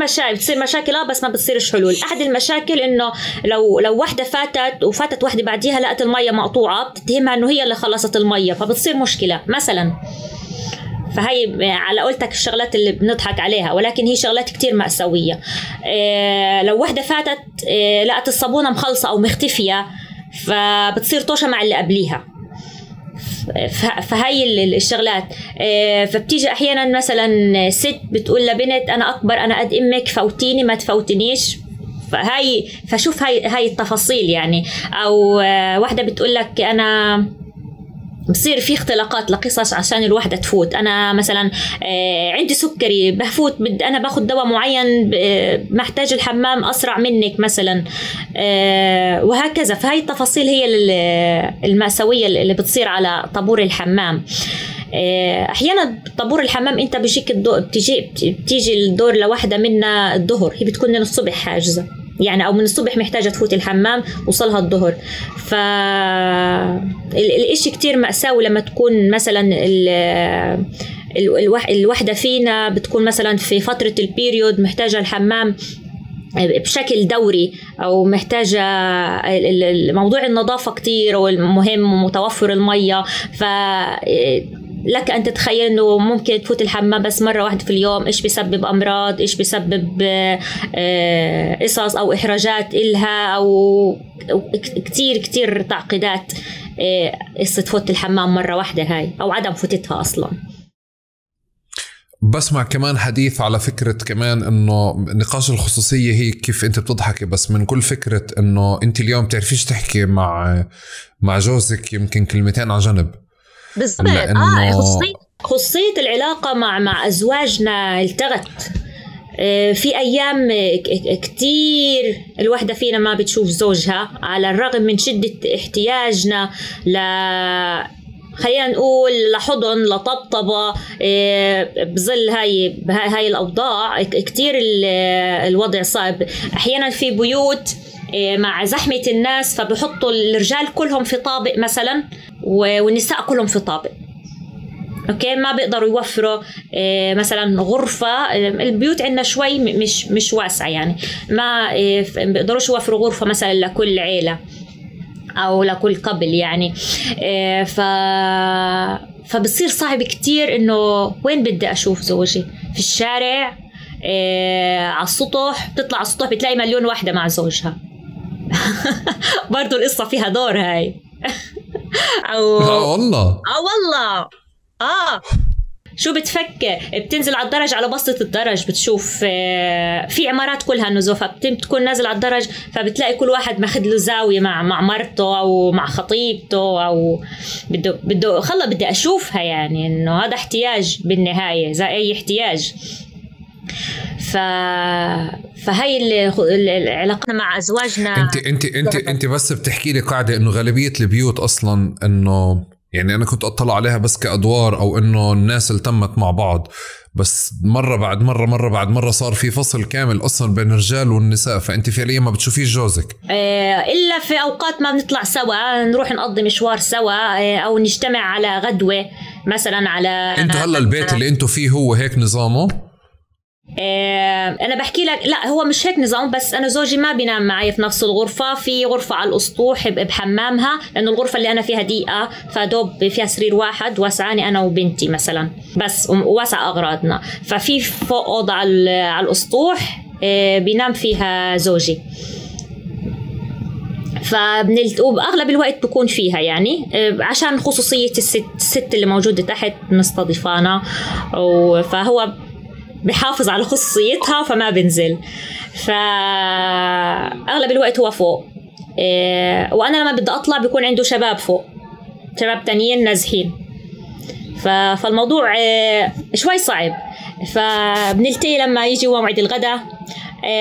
مشاكل بس ما بتصيرش حلول. أحد المشاكل إنه لو واحدة فاتت واحدة بعديها لقت المية مقطوعة، بتتهمها إنه هي اللي خلصت المية، فبتصير مشكلة مثلا. فهي على قولتك الشغلات اللي بنضحك عليها، ولكن هي شغلات كتير مأساوية. لو واحدة فاتت لقت الصابونة مخلصة أو مختفية، فبتصير طوشة مع اللي قبليها. فهي الشغلات. فبتيجي أحيانا مثلا ست بتقول لبنت أنا أكبر، أنا قد أمك، فوتيني ما تفوتنيش. فشوف هاي التفاصيل يعني. أو واحدة بتقول لك أنا بصير في اختلاقات لقصص عشان الوحدة تفوت. أنا مثلا عندي سكري بفوت، أنا باخد دواء معين، محتاج الحمام أسرع منك مثلا، وهكذا. فهي التفاصيل هي المأساوية اللي بتصير على طابور الحمام. أحيانا طابور الحمام أنت بتيجي الدور لوحدة منا الظهر، هي بتكون من الصبح حاجزة يعني، أو من الصبح محتاجة تفوت الحمام وصلها الظهر. فالإشي كتير مأساوي لما تكون مثلا الوحدة فينا بتكون مثلا في فترة البيريود محتاجة الحمام بشكل دوري، أو محتاجة موضوع النظافة كتير ومهم، ومتوفر المية. لك أن تتخيل أنه ممكن تفوت الحمام بس مرة واحدة في اليوم، إيش بيسبب أمراض، إيش بيسبب قصص أو إحراجات إلها، أو كتير تعقيدات قصة فوت الحمام مرة واحدة هاي، أو عدم فوتتها أصلا. بسمع كمان حديث على فكرة كمان انه نقاش الخصوصية هي كيف انت بتضحكي، بس من كل فكرة انه انت اليوم تعرفيش تحكي مع جوزك يمكن كلمتين على جنب. بالضبط. خصوصية العلاقة مع أزواجنا التغت. في أيام كتير الوحدة فينا ما بتشوف زوجها، على الرغم من شدة احتياجنا خلينا نقول لحضن، لطبطبة، بظل هاي الأوضاع. كتير الوضع صعب. أحيانا في بيوت مع زحمة الناس فبحطوا الرجال كلهم في طابق مثلا، والنساء كلهم في طابق. اوكي، ما بيقدروا يوفروا مثلا غرفة. البيوت عندنا شوي مش واسعة يعني، ما بيقدروش يوفروا غرفة مثلا لكل عيلة او لكل قبل يعني. فبصير صعب كتير انه وين بدي اشوف زوجي؟ في الشارع، على السطح. بتطلع على السطح بتلاقي مليون واحدة مع زوجها. برضو القصة فيها دور هاي. والله والله شو بتفكر؟ بتنزل على الدرج، على بسطة الدرج بتشوف في عمارات كلها نزوف، فبتكون نازل على الدرج فبتلاقي كل واحد ماخذ له زاوية مع مرته أو مع خطيبته، أو بدي أشوفها، يعني إنه هذا احتياج بالنهاية زي أي احتياج. فهي العلاقة مع أزواجنا. انت بس بتحكي لي قاعدة انه غالبية البيوت اصلا انه يعني انا كنت اطلع عليها بس كأدوار، او انه الناس التمت مع بعض، بس مرة بعد مرة صار في فصل كامل اصلا بين الرجال والنساء، فانت فعليا ما بتشوفيش جوزك الا في اوقات ما بنطلع سوا نروح نقضي مشوار سوا، او نجتمع على غدوة مثلا. على انتوا هلا البيت اللي انتوا فيه هو هيك نظامه؟ أنا بحكي لك لا، هو مش هيك نظام، بس أنا زوجي ما بينام معي في نفس الغرفة، في غرفة على الأسطوح بحمامها، لأنه الغرفة اللي أنا فيها ضيقة، فدوب فيها سرير واحد واسعني أنا وبنتي مثلا بس، واسع أغراضنا. ففي فوق أوضة على الأسطوح بينام فيها زوجي، وأغلب الوقت بكون فيها، يعني عشان خصوصية الست اللي موجودة تحت مستضيفانا، فهو بحافظ على خصوصيتها فما بنزل، فأغلب الوقت هو فوق. وأنا لما بدي أطلع بيكون عنده شباب فوق، شباب تانيين نازحين، فالموضوع شوي صعب. فبنلتقي لما يجي موعد الغداء،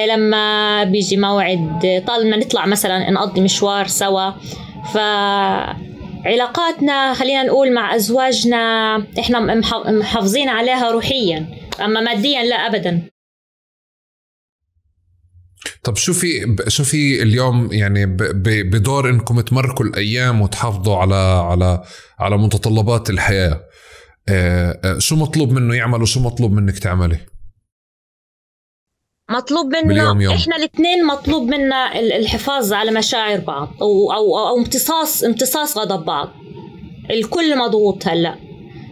لما بيجي موعد طالما نطلع مثلا نقضي مشوار سوا. علاقاتنا خلينا نقول مع أزواجنا إحنا محافظين عليها روحيا، أما ماديا لا أبدا. طب شوفي اليوم يعني بدور إنكم تمركوا الأيام وتحافظوا على متطلبات الحياة، شو مطلوب منه يعمل وشو مطلوب منك تعملي؟ مطلوب منا إحنا الاثنين، مطلوب منا الحفاظ على مشاعر بعض، أو امتصاص غضب بعض. الكل مضغوط هلأ،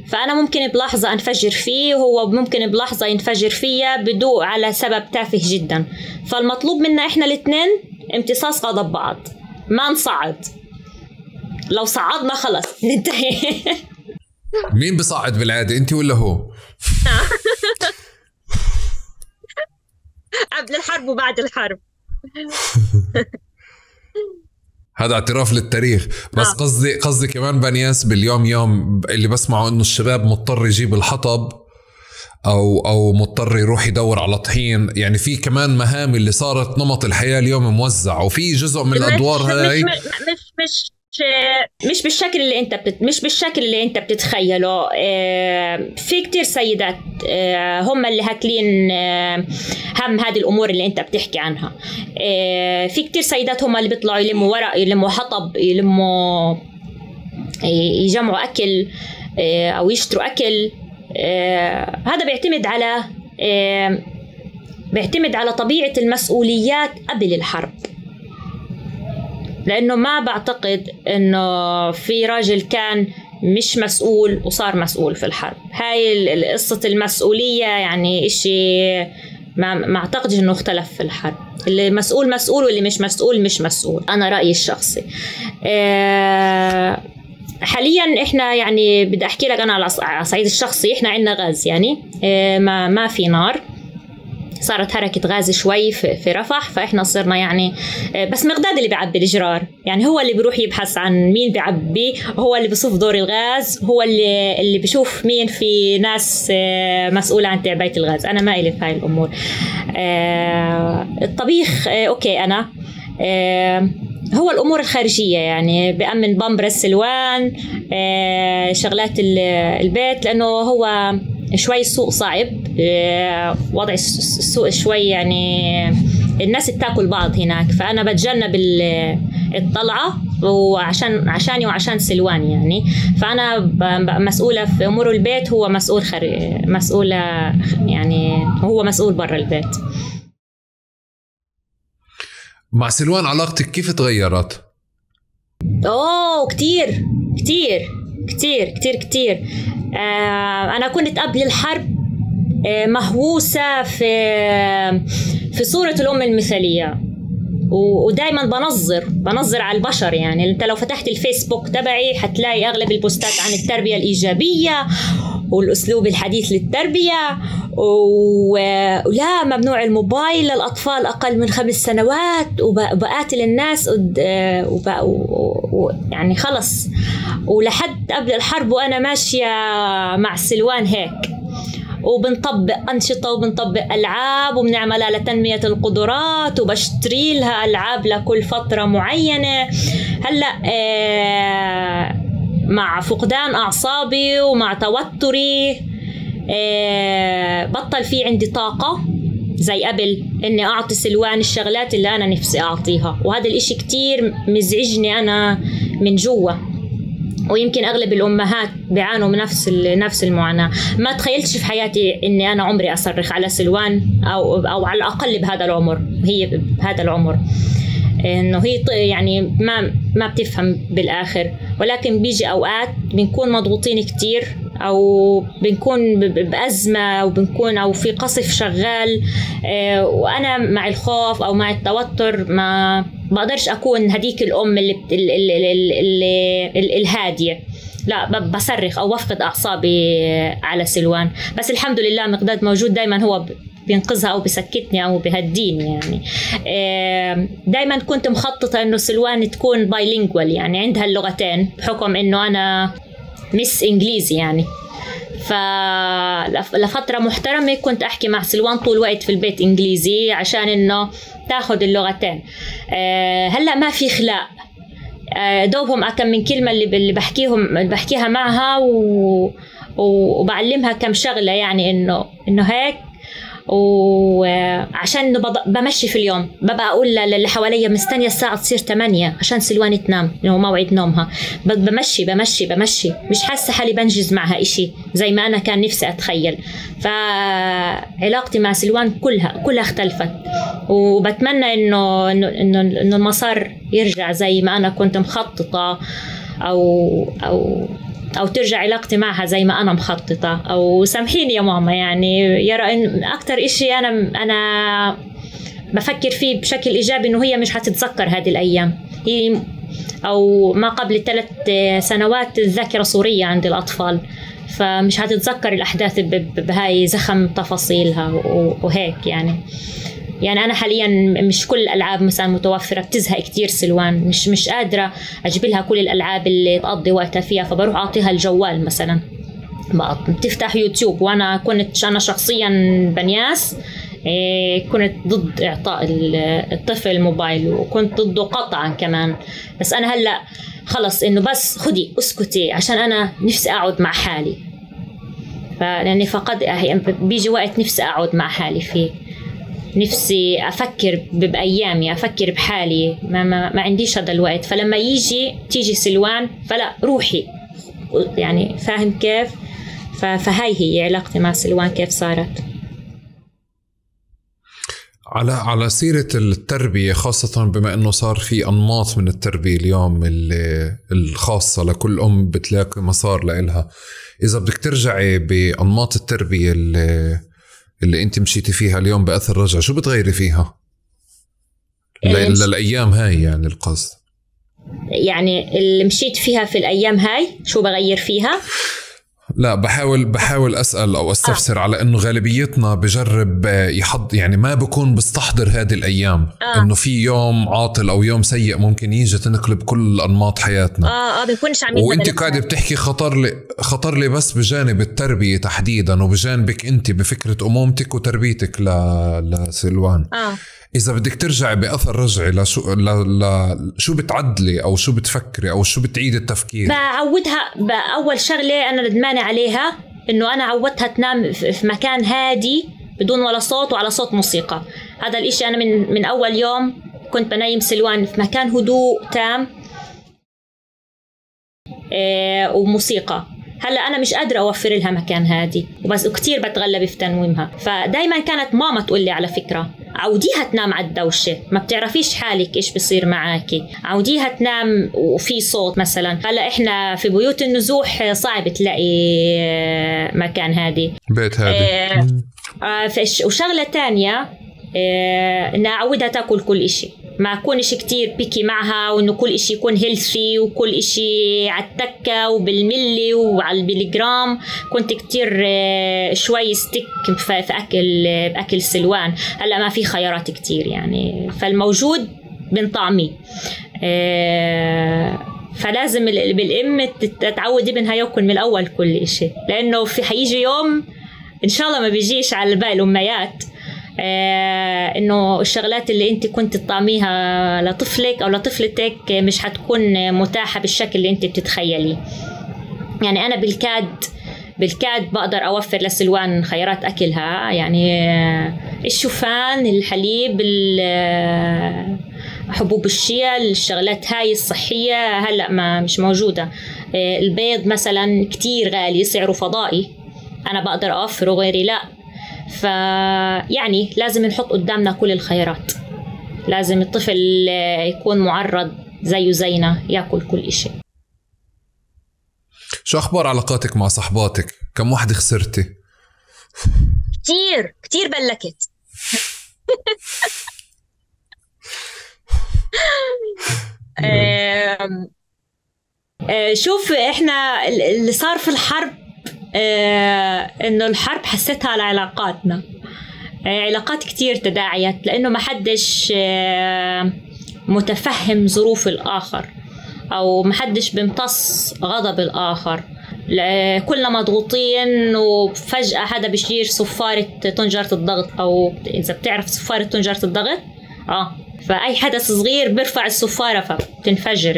فأنا ممكن بلحظة أنفجر فيه، وهو ممكن بلحظة ينفجر فيا بدون على سبب تافه جدا. فالمطلوب منا إحنا الاثنين امتصاص غضب بعض، ما نصعد. لو صعدنا خلص ننتهي. مين بصعد بالعادة، أنت ولا هو؟ قبل الحرب وبعد الحرب. هذا اعتراف للتاريخ. بس قصدي كمان بنياس باليوم يوم اللي بسمعه انه الشباب مضطر يجيب الحطب او مضطر يروح يدور على طحين، يعني في كمان مهام اللي صارت نمط الحياة اليوم موزع، وفي جزء من الادوار هاي مش بالشكل اللي انت بتتخيله. في كتير سيدات هم اللي هاكلين هم هذه الامور اللي انت بتحكي عنها. في كتير سيدات هم اللي بيطلعوا يلموا ورق، يلموا حطب، يجمعوا اكل او يشتروا اكل. هذا بيعتمد على طبيعة المسؤوليات قبل الحرب، لأنه ما بعتقد أنه في راجل كان مش مسؤول وصار مسؤول في الحرب. هاي قصة المسؤولية يعني إشي ما أعتقد أنه اختلف في الحرب. اللي مسؤول واللي مش مسؤول. أنا رأيي الشخصي. حاليا إحنا يعني بدي أحكي لك أنا على الصعيد الشخصي، إحنا عندنا غاز، يعني ما في نار. صارت حركة غاز شوي في رفح، فإحنا صرنا يعني بس مقداد اللي بيعبي الجرار، يعني هو اللي بيروح يبحث عن مين بيعبي، هو اللي بيصف دور الغاز، هو اللي بيشوف مين في ناس مسؤولة عن تعبئة الغاز. أنا ما إلي في هاي الأمور. الطبيخ أوكي، أنا هو الأمور الخارجية، يعني بأمن بمبر السلوان، شغلات البيت، لأنه هو شوي السوق صعب، وضع السوق شوي يعني الناس بتاكل بعض هناك، فأنا بتجنب الطلعة عشاني وعشان سلوان يعني. فأنا مسؤولة في أمور البيت، هو مسؤولة يعني هو مسؤول برا البيت. مع سلوان علاقتك كيف تغيرت؟ كتير كتير كتير كتير كتير. أنا كنت قبل الحرب مهووسة في صورة الأم المثالية، ودايما بنظر على البشر. يعني انت لو فتحت الفيسبوك تبعي حتلاقي اغلب البوستات عن التربية الإيجابية، والأسلوب الحديث للتربية، ولا ممنوع الموبايل للأطفال أقل من 5 سنوات، وبقاتل الناس يعني خلص. ولحد قبل الحرب وأنا ماشية مع سلوان هيك، وبنطبق أنشطة وبنطبق ألعاب وبنعملها لتنمية القدرات، وبشتري لها ألعاب لكل فترة معينة. هلأ مع فقدان أعصابي ومع توتري بطل في عندي طاقة زي قبل إني أعطي سلوان الشغلات اللي أنا نفسي أعطيها، وهذا الإشي كتير مزعجني أنا من جوا. ويمكن أغلب الأمهات بيعانوا من نفس المعاناة. ما تخيلتش في حياتي إني أنا عمري أصرخ على سلوان أو على الأقل بهذا العمر، هي بهذا العمر إنه هي يعني ما بتفهم بالآخر. ولكن بيجي أوقات بنكون مضغوطين كتير، أو بنكون بأزمة، وبنكون أو في قصف شغال، وأنا مع الخوف أو مع التوتر ما بقدرش أكون هديك الأم الهادية، لا بصرخ أو بفقد أعصابي على سلوان. بس الحمد لله مقداد موجود دايما، هو بينقذها أو بسكتني أو بهديني. يعني دايما كنت مخططة إنه سلوان تكون بايلينغوال، يعني عندها اللغتين بحكم إنه أنا مس إنجليزي يعني. فلفترة محترمة كنت أحكي مع سلوان طول الوقت في البيت إنجليزي عشان إنه تاخد اللغتين. هلأ ما في خلاء، دوبهم أكم من كلمة اللي بحكيها معها، وبعلمها كم شغلة، يعني إنه هيك. وعشان إنه بمشي في اليوم ببقى أقول للي حواليا مستنية الساعة تصير 8 عشان سلوان تنام، إنه موعد نومها. بمشي مش حاسة حالي بنجز معها إشي زي ما أنا كان نفسي أتخيل. فعلاقتي مع سلوان كلها اختلفت، وبتمنى إنه المسار يرجع زي ما أنا كنت مخططة، أو ترجع علاقتي معها زي ما أنا مخططة. أو سامحيني يا ماما، يعني يرى إن أكتر إشي أنا بفكر فيه بشكل إيجابي إنه هي مش هتتذكر هذه الأيام، هي أو ما قبل 3 سنوات الذاكرة صورية عند الأطفال، فمش هتتذكر الأحداث بهاي زخم تفاصيلها وهيك. يعني أنا حاليا مش كل الألعاب مثلا متوفرة، بتزهق كتير سلوان، مش قادرة أجيب لها كل الألعاب اللي تقضي وقتها فيها، فبروح أعطيها الجوال مثلا، بتفتح يوتيوب. وأنا كنت شخصيا بنياس كنت ضد إعطاء الطفل موبايل، وكنت ضده قطعا كمان. بس أنا هلأ خلص إنه بس خدي اسكتي عشان أنا نفسي أقعد مع حالي، لأني فقد بيجي وقت نفسي أقعد مع حالي فيه، نفسي أفكر بأيامي، أفكر بحالي، ما عنديش هذا الوقت. فلما تيجي سلوان فلا روحي، يعني فاهم كيف؟ فهاي هي علاقتي مع سلوان كيف صارت. على سيرة التربية، خاصة بما أنه صار في أنماط من التربية اليوم الخاصة لكل أم بتلاقي مسار لإلها. إذا بدك ترجعي بأنماط التربية اللي أنت مشيتي فيها اليوم بأثر رجع، شو بتغيري فيها للأيام هاي؟ يعني القصد يعني اللي مشيت فيها في الأيام هاي شو بغير فيها؟ لا، بحاول أسأل أو أستفسر على إنه غالبيتنا بجرب يعني ما بكون بستحضر هذه الأيام إنه في يوم عاطل أو يوم سيء ممكن يجي تنقلب كل أنماط حياتنا. بنكونش عاملين. وإنت قاعدة بتحكي خطر لي بس بجانب التربية تحديدا، وبجانبك أنت بفكرة أمومتك وتربيتك لسلوان. إذا بدك ترجعي بأثر رجعي شو بتعدلي أو شو بتفكري أو شو بتعيد التفكير؟ بعودها بأول شغلة أنا ندمانة عليها، إنه أنا عودتها تنام في مكان هادي بدون ولا صوت وعلى صوت موسيقى. هذا الإشي أنا من أول يوم كنت بنايم سلوان في مكان هدوء تام وموسيقى. هلا أنا مش قادرة أوفر لها مكان هادي، وبس كتير بتغلب في تنويمها. فدايما كانت ماما تقول لي على فكرة عوديها تنام على الدوشة، ما بتعرفيش حالك إيش بصير معاكي، عوديها تنام وفي صوت مثلا. هلا إحنا في بيوت النزوح صعب تلاقي مكان هادي، بيت هادي. وشغلة تانية إن أعودها تاكل كل إشي، ما أكونش كتير بيكي معها، وإنه كل إشي يكون هيلثي وكل إشي على التكة وبالملي وعلى البيليجرام. كنت كتير شوي ستيك في أكل السلوان. هلأ ما في خيارات كتير يعني، فالموجود بنطعميه. فلازم بالأم تتعود ابنها يأكل من الأول كل إشي، لأنه في حيجي يوم إن شاء الله ما بيجيش على باقي الأميات إنه الشغلات اللي أنت كنت تطعميها لطفلك أو لطفلتك مش حتكون متاحة بالشكل اللي أنت بتتخيلي. يعني أنا بالكاد بقدر أوفر لسلوان خيارات أكلها، يعني الشوفان، الحليب، حبوب الشيا، الشغلات هاي الصحية هلأ ما مش موجودة. البيض مثلا كتير غالي، سعره فضائي، أنا بقدر أوفره غيري لا. فيعني لازم نحط قدامنا كل الخيارات، لازم الطفل يكون معرض زيه زينا يأكل كل إشي. شو أخبار علاقاتك مع صحباتك؟ كم واحدة خسرتي؟ كتير بلكت. شوف احنا اللي صار في الحرب انه الحرب حسيتها على علاقاتنا. علاقات كتير تداعيت، لانه ما حدش متفهم ظروف الاخر، او ما حدش بيمتص غضب الاخر. كلنا مضغوطين، وفجأة حدا بيشير صفارة طنجرة الضغط، او اذا بتعرف صفارة طنجرة الضغط فأي حدث صغير بيرفع الصفارة بتنفجر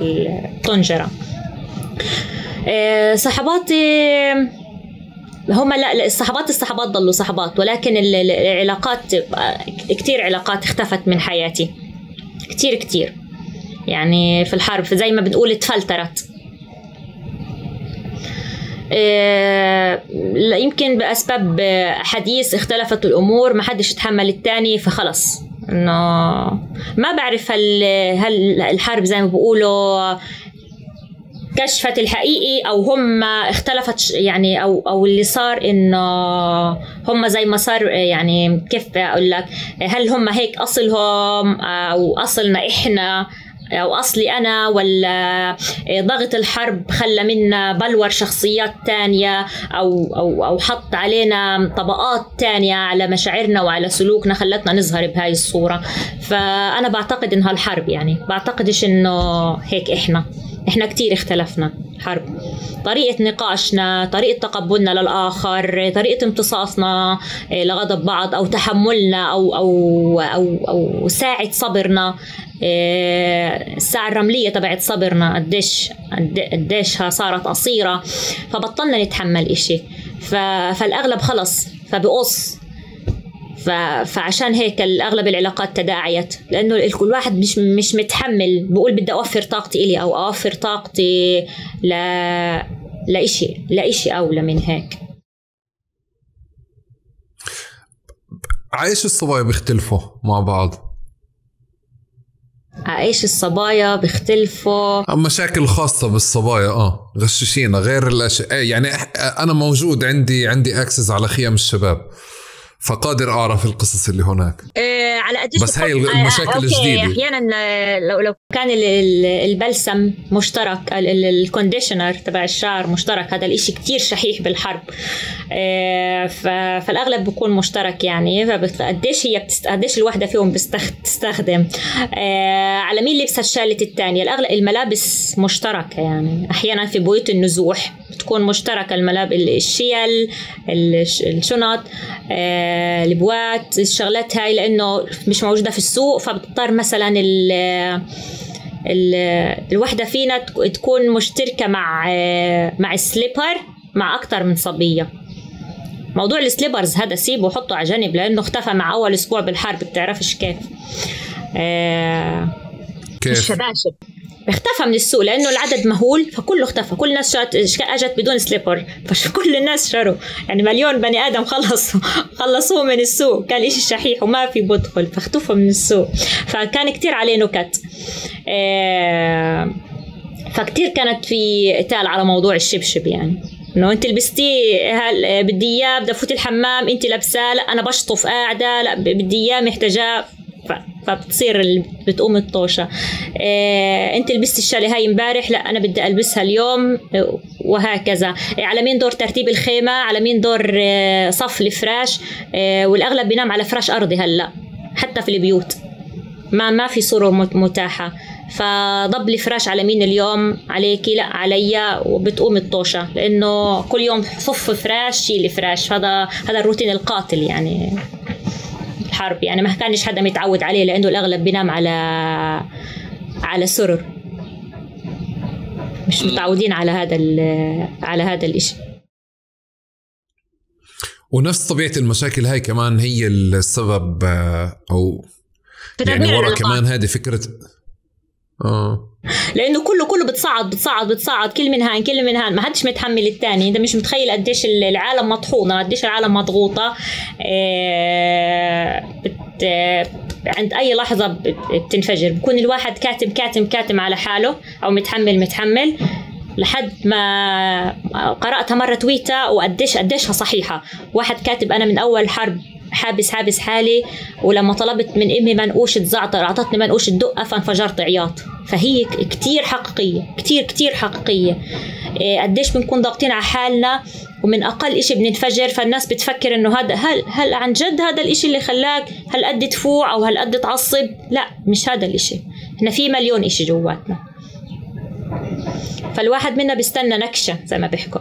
الطنجرة. صحباتي هم لا الصحبات ضلوا صحبات، ولكن العلاقات كتير علاقات اختفت من حياتي كتير يعني في الحرب، زي ما بنقول اتفلترت. يمكن بأسباب حديث اختلفت الأمور، ما حدش يتحمل التاني، فخلص إنه ما بعرف هل الحرب زي ما بقولوا كشفت الحقيقي، أو هم اختلفت يعني، أو اللي صار إنه هم زي ما صار. يعني كيف أقول لك، هل هم هيك أصلهم أو أصلنا إحنا أو أصلي أنا، ولا ضغط الحرب خلى منا بلور شخصيات تانية، أو حط علينا طبقات تانية على مشاعرنا وعلى سلوكنا خلتنا نظهر بهاي الصورة. فأنا بعتقد إنها الحرب، يعني بعتقدش إنه هيك إحنا كتير اختلفنا. حرب طريقة نقاشنا، طريقة تقبلنا للآخر، طريقة امتصاصنا لغضب بعض، أو تحملنا، أو ساعة صبرنا، الساعة الرملية تبعت صبرنا قديشها صارت قصيرة، فبطلنا نتحمل إشي. فالأغلب خلص فبقص. فعشان هيك الأغلب العلاقات تداعيت، لأنه كل واحد مش متحمل، بقول بدي أوفر طاقتي إلي، أو أوفر طاقتي لإشي أولى من هيك. عايش الصبايا بيختلفوا مع بعض؟ عايش الصبايا بيختلفوا، مشاكل خاصة بالصبايا غششينا غير الأشياء. يعني أنا موجود عندي أكسس على خيام الشباب، فقادر أعرف القصص اللي هناك. على قديش بس هاي المشاكل الجديدة. أحيانا لو كان البلسم مشترك، الكونديشنر تبع الشعر مشترك، هذا الإشي كتير شحيح بالحرب. فالأغلب بيكون مشترك يعني. قديش الواحدة فيهم بتستخدم، على مين لبس الشالة الثانية. الأغلب الملابس مشتركة، يعني أحيانا في بيوت النزوح بتكون مشتركة الملابس، الشيل، الشنط، البوات، الشغلات هاي، لأنه مش موجودة في السوق. فبتضطر مثلا الوحدة فينا تكون مشتركة مع السليبر مع أكتر من صبية. موضوع السليبرز هذا سيبه وحطه على جنب، لأنه اختفى مع أول أسبوع بالحرب، بتعرفش كيف. الشباشب اختفى من السوق لأنه العدد مهول، فكله اختفى. كل الناس أجت بدون سليبر، فكل الناس شروا، يعني مليون بني آدم خلصوه من السوق. كان إشي شحيح وما في بدخل، فاختفوا من السوق. فكان كتير عليه نكت. فكتير كانت في قتال على موضوع الشبشب، يعني انه انت لبستيه بدي اياه، بدي افوت الحمام انت لابساه، لا انا بشطف قاعده، لا بدي اياه محتاجاه. فبتصير بتقوم الطوشة. انت لبست الشالي هاي امبارح، لا انا بدي البسها اليوم، وهكذا. على مين دور ترتيب الخيمة، على مين دور صف الفراش. والاغلب بينام على فراش ارضي هلا حتى في البيوت، ما في سرر متاحة. فضب الفراش على مين اليوم، عليكي لا عليا، وبتقوم الطوشة لانه كل يوم صف فراش شيل فراش. هذا الروتين القاتل يعني الحرب، يعني ما كانش حدا متعود عليه لانه الاغلب بينام على سرر، مش متعودين على هذا الاشي. ونفس طبيعة المشاكل هاي كمان هي السبب، او يعني ورا كمان هذه فكرة لانه كله بتصعد كل من هان ما حدش متحمل الثاني. انت مش متخيل قديش العالم مطحونة، قديش العالم مضغوطة. عند اي لحظة بتنفجر. بكون الواحد كاتم على حاله او متحمل لحد ما قرأتها مرة تويتة وقديشها صحيحة. واحد كاتب أنا من أول حرب حابس حالي، ولما طلبت من امي منقوش تزعتر اعطتني منقوش الدقه فانفجرت عياط. فهي كتير حقيقيه، كتير حقيقيه. قديش بنكون ضاغطين على حالنا ومن اقل اشي بننفجر. فالناس بتفكر انه هذا هل عن جد هذا الاشي اللي خلاك هل قد تفوع او هل قد تعصب. لا، مش هذا الاشي. احنا في مليون اشي جواتنا. فالواحد منا بيستنى نكشه زي ما بيحكوا.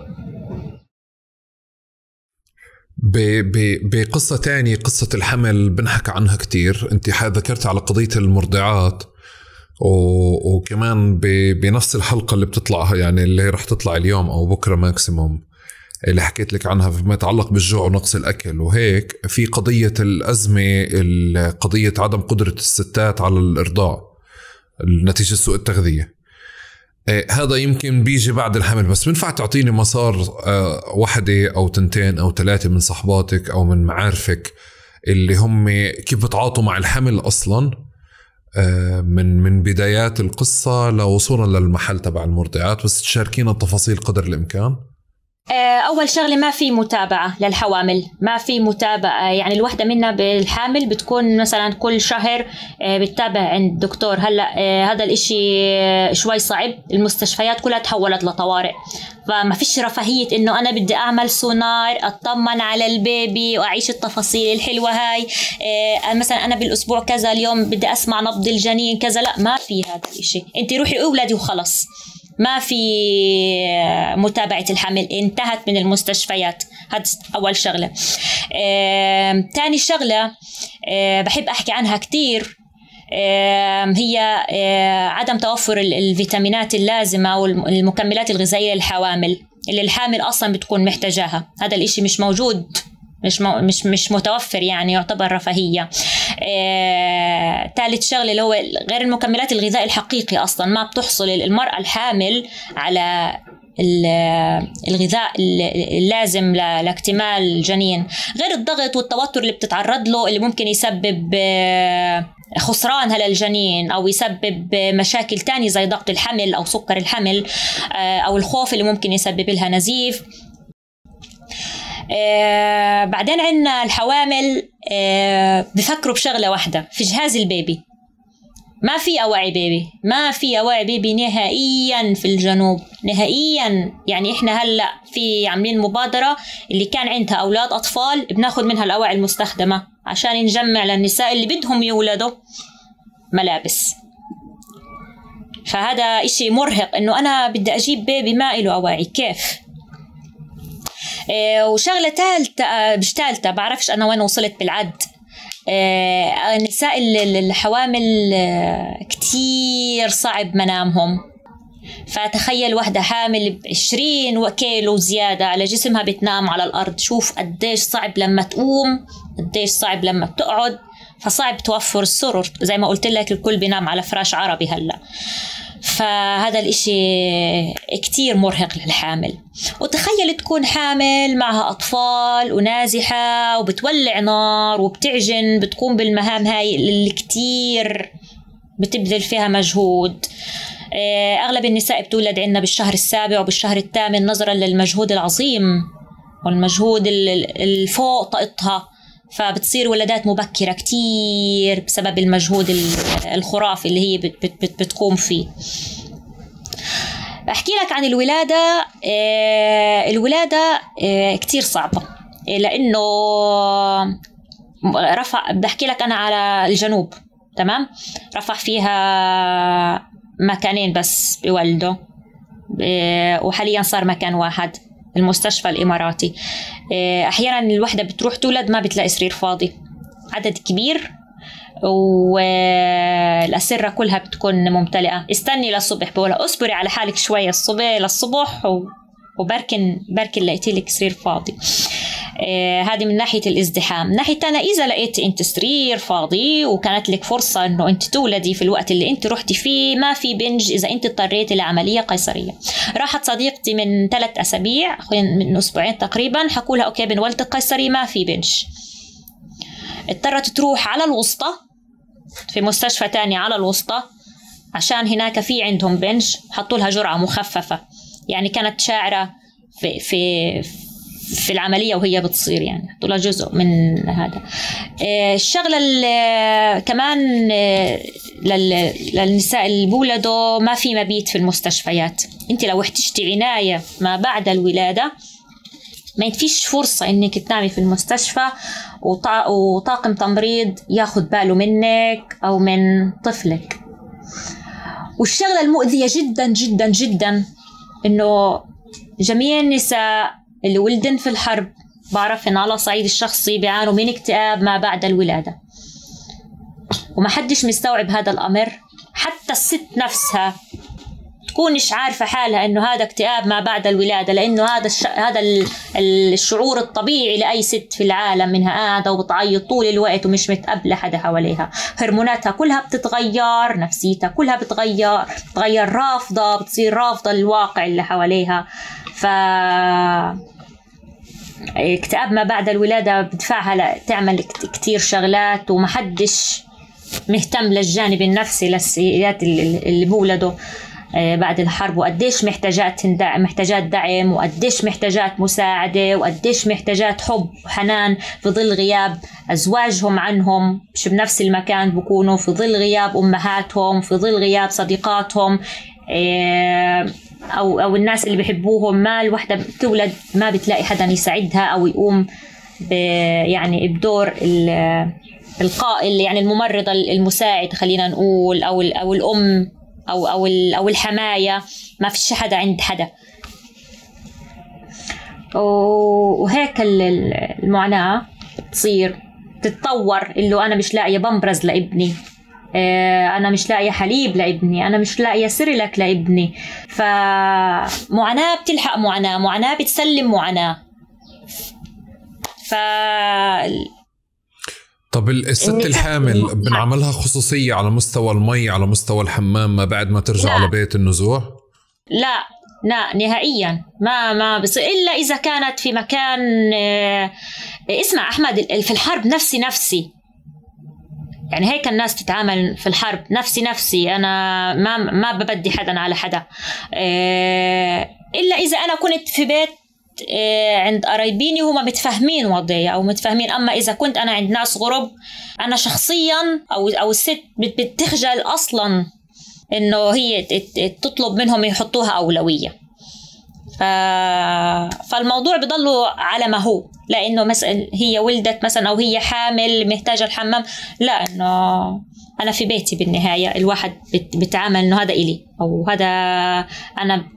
بقصة تانية، قصة الحمل بنحكى عنها كتير. انت ذكرت على قضية المرضعات، وكمان بنفس الحلقة اللي بتطلع يعني اللي رح تطلع اليوم أو بكرة ماكسيموم اللي حكيت لك عنها فيما يتعلق بالجوع ونقص الأكل وهيك، في قضية الأزمة، قضية عدم قدرة الستات على الإرضاع نتيجة سوء التغذية. هذا يمكن بيجي بعد الحمل، بس بنفع تعطيني مسار واحدة أو تنتين أو ثلاثة من صحباتك أو من معارفك اللي هم كيف بتعاطوا مع الحمل أصلا من بدايات القصة لوصولا للمحل تبع المرضعات، بس تشاركينا التفاصيل قدر الإمكان. أول شغلة ما في متابعة للحوامل، ما في متابعة. يعني الوحدة منا بالحامل بتكون مثلا كل شهر بتتابع عند دكتور. هلأ هذا الاشي شوي صعب، المستشفيات كلها تحولت لطوارئ، فما فيش رفاهية انه انا بدي اعمل سونار اطمن على البيبي واعيش التفاصيل الحلوة هاي. مثلا انا بالاسبوع كذا اليوم بدي اسمع نبض الجنين كذا، لا ما في هذا الاشي. انت روحي اولادي وخلص. ما في متابعة الحمل، انتهت من المستشفيات. هذا أول شغلة. تاني شغلة بحب أحكي عنها كتير، هي عدم توفر الفيتامينات اللازمة والمكملات الغذائية للحوامل اللي الحامل أصلا بتكون محتاجاها. هذا الإشي مش موجود، مش متوفر، يعني يعتبر رفاهية. ثالث شغله اللي هو غير المكملات الغذائي الحقيقي اصلا ما بتحصل المرأة الحامل على الغذاء اللازم لاكتمال الجنين، غير الضغط والتوتر اللي بتتعرض له اللي ممكن يسبب خسرانها للجنين أو يسبب مشاكل تانية زي ضغط الحمل أو سكر الحمل أو الخوف اللي ممكن يسبب لها نزيف. بعدين عندنا الحوامل بفكروا بشغلة واحدة في جهاز البيبي. ما في أواعي بيبي، ما في أواعي بيبي نهائيا في الجنوب نهائيا. يعني إحنا هلأ في عاملين مبادرة اللي كان عندها أولاد أطفال بناخد منها الأواعي المستخدمة عشان نجمع للنساء اللي بدهم يولدوا ملابس. فهذا إشي مرهق إنه أنا بدي أجيب بيبي ما إله أواعي، كيف؟ وشغلة ثالثة بعرفش أنا وين وصلت بالعد. النساء الحوامل كتير صعب منامهم. فتخيل واحدة حامل 20 كيلو زيادة على جسمها بتنام على الأرض، شوف قديش صعب لما تقوم، قديش صعب لما بتقعد. فصعب توفر السرر زي ما قلت لك، الكل بينام على فراش عربي هلأ. فهذا الاشي كتير مرهق للحامل. وتخيل تكون حامل معها أطفال ونازحة وبتولع نار وبتعجن، بتقوم بالمهام هاي اللي كتير بتبذل فيها مجهود. أغلب النساء بتولد عندنا بالشهر السابع وبالشهر الثامن نظرا للمجهود العظيم والمجهود الفوق طاقتها فبتصير ولادات مبكرة كتير بسبب المجهود الخرافي اللي هي بتقوم فيه. أحكي لك عن الولادة. الولادة كتير صعبة، لأنه بحكي لك أنا على الجنوب، تمام؟ رفح فيها مكانين بس بيولدوا، وحاليا صار مكان واحد، المستشفى الإماراتي. أحيانا الوحدة بتروح تولد ما بتلاقي سرير فاضي، عدد كبير، والأسرة كلها بتكون ممتلئة. استني للصبح، بقولها اصبري على حالك شوية للصبح وبركن لقيتي لك سرير فاضي. هذه من ناحية الازدحام. من ناحية تانية، إذا لقيت أنت سرير فاضي وكانت لك فرصة أنه أنت تولدي في الوقت اللي أنت رحتي فيه، ما في بنج إذا أنت اضطريتي لعملية قيصرية. راحت صديقتي من 3 أسابيع، من أسبوعين تقريبا، حكوا لها أوكي بنولد قيصري، ما في بنج. اضطرت تروح على الوسطى في مستشفى تاني على الوسطى، عشان هناك في عندهم بنج، حطوا لها جرعة مخففة. يعني كانت شاعرة في العملية وهي بتصير، يعني حطوا لها جزء من هذا. الشغلة كمان للنساء اللي بولدوا، ما في مبيت في المستشفيات. انت لو احتجتي عناية ما بعد الولادة ما فيش فرصة انك تنامي في المستشفى وطاقم تمريض ياخد باله منك او من طفلك. والشغلة المؤذية جدا جدا جدا انه جميع النساء اللي ولدن في الحرب، بعرف ان على صعيد الشخصي بيعانوا من اكتئاب ما بعد الولادة، وما حدش مستوعب هذا الامر. حتى الست نفسها تكونش عارفة حالها انه هذا اكتئاب ما بعد الولادة، لانه هذا الشعور الطبيعي لاي ست في العالم، منها قاعدة وبتعيط طول الوقت ومش متقبلة حدا حواليها، هرموناتها كلها بتتغير، نفسيتها كلها بتتغير رافضة، بتصير رافضة الواقع اللي حواليها. اكتئاب ما بعد الولادة بدفعها تعمل كتير شغلات، ومحدش مهتم للجانب النفسي للسيدات اللي بولدوا بعد الحرب، وقديش محتاجات دعم، وقديش محتاجات مساعدة، وقديش محتاجات حب وحنان في ظل غياب أزواجهم عنهم، مش بنفس المكان بكونوا، في ظل غياب أمهاتهم، في ظل غياب صديقاتهم، أو الناس اللي بيحبوهم. ما الوحدة بتولد ما بتلاقي حدا يساعدها أو يقوم يعني بدور القائل، يعني الممرضة المساعد خلينا نقول، أو الأم أو الحماية. ما فيش حدا عند حدا، وهيك المعاناة تصير تتطور. اللي أنا مش لاقية بمبرز لابني، أنا مش لاقية حليب لابني، أنا مش لاقية سيريلاك لابني. فمعاناة بتلحق معاناة بتسلم معاناة. طب الست الحامل بنعملها خصوصية على مستوى المي، على مستوى الحمام، ما بعد ما ترجع على بيت النزوح؟ لا نهائيا ما بصير، إلا إذا كانت في مكان. اسمع أحمد، في الحرب نفسي، يعني هيك الناس تتعامل في الحرب، نفسي. أنا ما ببدي حدا على حدا، إلا إذا أنا كنت في بيت عند قرايبيني وهم متفاهمين وضعي أو متفاهمين. أما إذا كنت أنا عند ناس غرب، أنا شخصيا أو الست بتخجل أصلا إنه هي تطلب منهم يحطوها أولوية. فالموضوع بضله على ما هو، لأنه مثلا هي ولدت مثلا، أو هي حامل محتاجة الحمام، لا، إنه أنا في بيتي بالنهاية. الواحد بتعامل إنه هذا إلي، أو هذا أنا،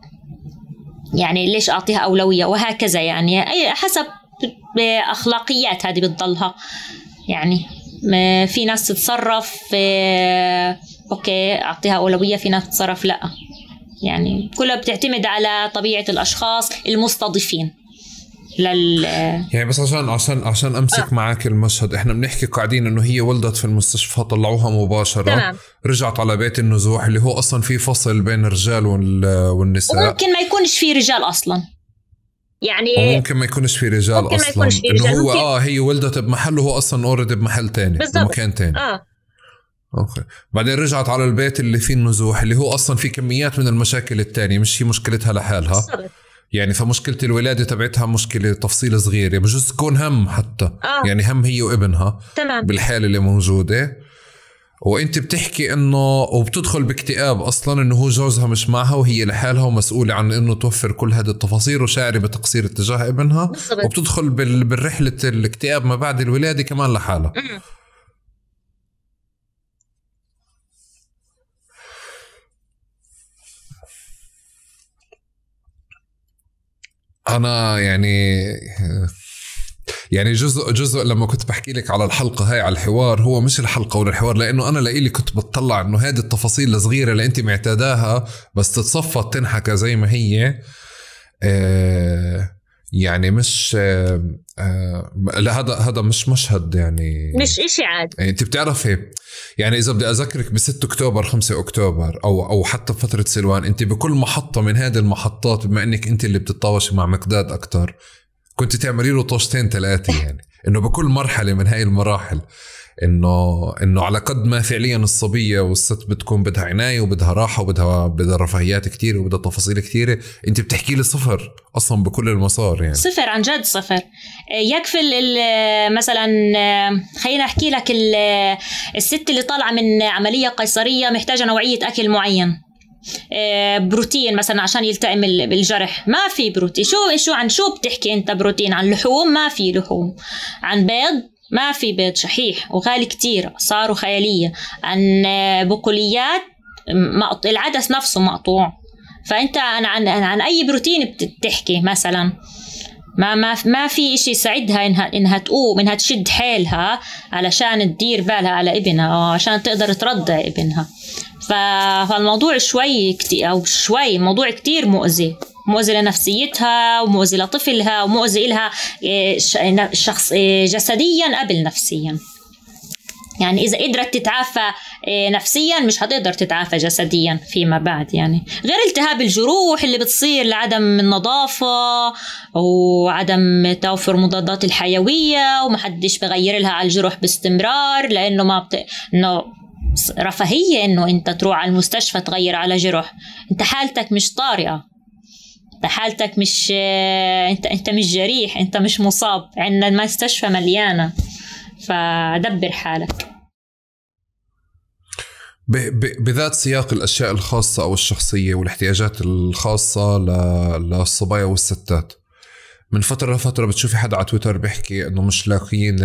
يعني ليش أعطيها أولوية، وهكذا. يعني حسب أخلاقيات هذه بتضلها. يعني في ناس تتصرف أوكي أعطيها أولوية، في ناس تتصرف لا. يعني كلها بتعتمد على طبيعة الأشخاص المستضيفين يعني بس عشان أمسك معاك المشهد. إحنا بنحكي قاعدين إنه هي ولدت في المستشفى، طلعوها مباشرة، تمام. رجعت على بيت النزوح اللي هو أصلا في فصل بين الرجال والنساء، وممكن ما يكونش في رجال أصلا، يعني وممكن ما يكونش في رجال أصلا، إنه هو هي ولدت بمحل وهو أصلا أوريدي بمحل تاني، بمكان تاني. أوكي. بعدين رجعت على البيت اللي فيه النزوح، اللي هو أصلا في كميات من المشاكل التانية، مش هي مشكلتها لحالها. يعني فمشكلة الولادة تبعتها مشكلة تفصيل صغيرة بجوز تكون هم حتى يعني هم هي وابنها تمام. بالحالة اللي موجودة، وانت بتحكي انه وبتدخل باكتئاب اصلا انه هو جوزها مش معها وهي لحالها ومسؤولة عن انه توفر كل هذه التفاصيل وشاعرة بتقصير اتجاه ابنها بالضبط. وبتدخل بالرحلة الاكتئاب ما بعد الولادة كمان لحالها. أنا يعني جزء لما كنت بحكي لك على الحلقة هاي على الحوار، هو مش الحلقة ولا الحوار، لأنه أنا لإلي كنت بتطلع إنه هذه التفاصيل الصغيرة اللي أنت معتاداها بس تتصفى تنحكى زي ما هي. يعني مش لا هذا مش مشهد، يعني مش إشي عادي. يعني أنت بتعرفي، يعني إذا بدي أذكرك ب6 أكتوبر 5 أكتوبر أو حتى فترة سلوان، أنت بكل محطة من هذه المحطات بما أنك أنت اللي بتتطاوشي مع مقداد أكتر كنت تعملي له طوشتين 3 يعني إنه بكل مرحلة من هاي المراحل إنه على قد ما فعليا الصبية والست بتكون بدها عناية وبدها راحة وبدها رفاهيات كتير وبدها تفاصيل كتيرة، أنت بتحكي لي 0 أصلا بكل المسار، يعني 0 عن جد 0. يكفي مثلا خلينا أحكي لك الست اللي طالعة من عملية قيصرية محتاجة نوعية أكل معين، بروتين مثلا عشان يلتئم بالجرح، ما في بروتين. عن شو بتحكي أنت؟ بروتين عن لحوم ما في لحوم، عن بيض ما في بيض شحيح وغالي كتير صاروا خيالية، عن بقوليات العدس نفسه مقطوع. فأنت عن أي بروتين بتحكي مثلا؟ ما في إشي يساعدها إنها تقوم، إنها تشد حيلها علشان تدير بالها على ابنها أو عشان تقدر ترضع ابنها. فالموضوع الموضوع كتير مؤذي لنفسيتها ومؤذي لطفلها ومؤذي لها شخص جسديا قبل نفسيا. يعني إذا قدرت تتعافى نفسيا مش هتقدر تتعافى جسديا فيما بعد، يعني غير التهاب الجروح اللي بتصير لعدم النظافة وعدم توفر مضادات الحيوية ومحدش بغير لها على الجروح باستمرار، لأنه إنه رفاهية إنه أنت تروح على المستشفى تغير على جروح. أنت حالتك مش طارئة، أنت حالتك مش أنت مش جريح، أنت مش مصاب، عندنا المستشفى مليانة، فدبر حالك. بذات سياق الأشياء الخاصة أو الشخصية والاحتياجات الخاصة للصبايا والستات، من فترة لفترة بتشوفي حدا على تويتر بيحكي إنه مش لاقيين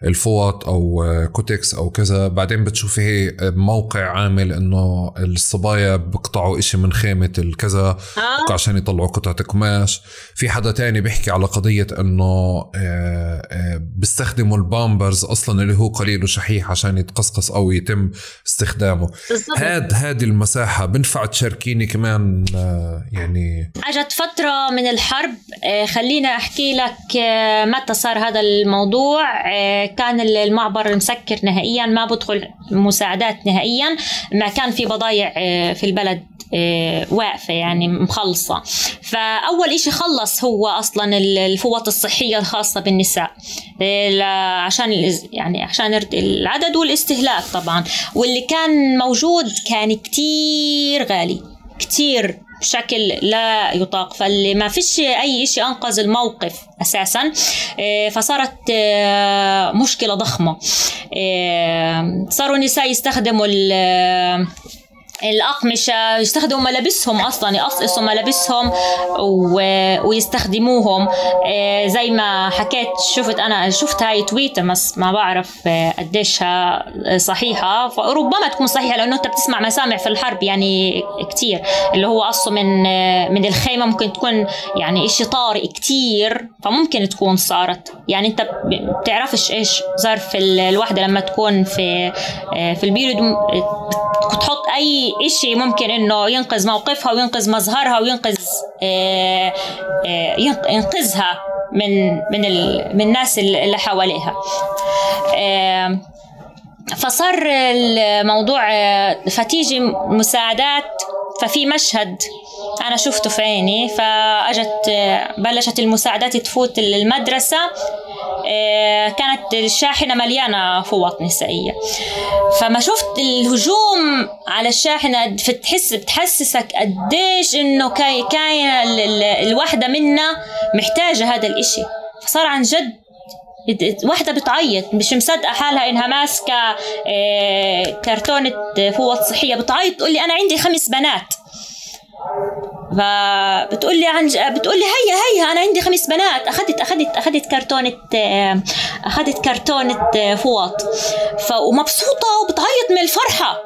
الفوط أو كوتكس أو كذا، بعدين بتشوفي موقع عامل إنه الصبايا بقطعوا إشي من خيمة الكذا عشان يطلعوا قطعة قماش. في حدا تاني بيحكي على قضية إنه بيستخدموا البامبرز أصلا اللي هو قليل وشحيح عشان يتقصقص أو يتم استخدامه. هذه المساحة بنفع تشاركيني كمان؟ يعني أجت فترة من الحرب، خلينا أحكي لك متى صار هذا الموضوع. كان المعبر مسكر نهائيا، ما بدخل مساعدات نهائيا، ما كان في بضايع في البلد واقفة يعني مخلصة. فأول إشي خلص هو أصلا الفوط الصحية الخاصة بالنساء عشان العدد والاستهلاك طبعا، واللي كان موجود كان كتير غالي كتير بشكل لا يطاق، فاللي ما فيش أي شيء أنقذ الموقف أساساً. فصارت مشكلة ضخمة. صاروا النساء يستخدموا الأقمشة، يستخدموا ملابسهم أصلاً، يقصقصوا ملابسهم ويستخدموهم. زي ما حكيت، شفت هاي تويتة بس ما بعرف قديشها صحيحة، فربما تكون صحيحة لأنه أنت بتسمع مسامع في الحرب يعني كتير، اللي هو قصوا من الخيمة، ممكن تكون يعني إشي طارئ كتير، فممكن تكون صارت. يعني أنت بتعرفش إيش ظرف الوحدة لما تكون في البيريود، تحط أي إشي ممكن إنه ينقذ موقفها وينقذ مظهرها ينقذها من الناس اللي حواليها. فصار الموضوع فتيجي مساعدات ففي مشهد أنا شفته في عيني، بلشت المساعدات تفوت المدرسة، كانت الشاحنة مليانة فوط نسائية، فما شفت الهجوم على الشاحنة بتحسسك قديش إنه كاين الواحدة منا محتاجة هذا الإشي. فصار عن جد واحدة بتعيط، مش مصدقة حالها إنها ماسكة كرتونة فوط صحية، بتعيط تقولي أنا عندي 5 بنات. فبتقولي بتقولي هيا أنا عندي 5 بنات. أخذت كرتونة فوط، ومبسوطة وبتعيط من الفرحة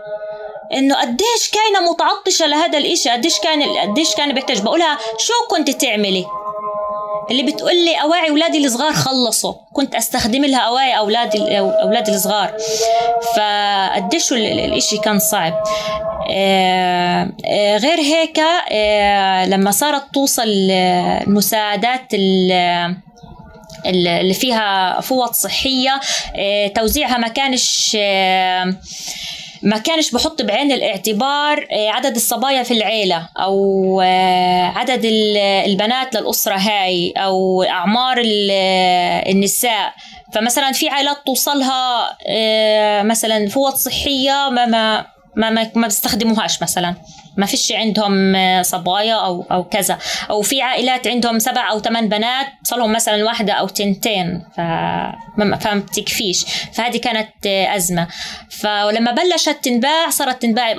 إنه قديش كاينة متعطشة لهذا الإشي، قديش كان بيحتاج. بقولها شو كنت تعملي؟ اللي بتقولي أواعي أولادي الصغار خلصوا، كنت أستخدم لها أواعي أولادي الصغار. فقديش الإشي كان صعب. غير هيك لما صارت توصل المساعدات اللي فيها فوط صحية، توزيعها ما كانش بحط بعين الاعتبار عدد الصبايا في العيلة أو عدد البنات للأسرة هاي أو أعمار النساء. فمثلا في عائلات توصلها مثلا فوط صحية ما بيستخدموهاش، مثلا ما فيش عندهم صبايا أو كذا، أو في عائلات عندهم 7 أو 8 بنات صارهم مثلا 1 أو 2 فما بتكفيش. فهذه كانت أزمة. فلما بلشت تنباع صارت تنباع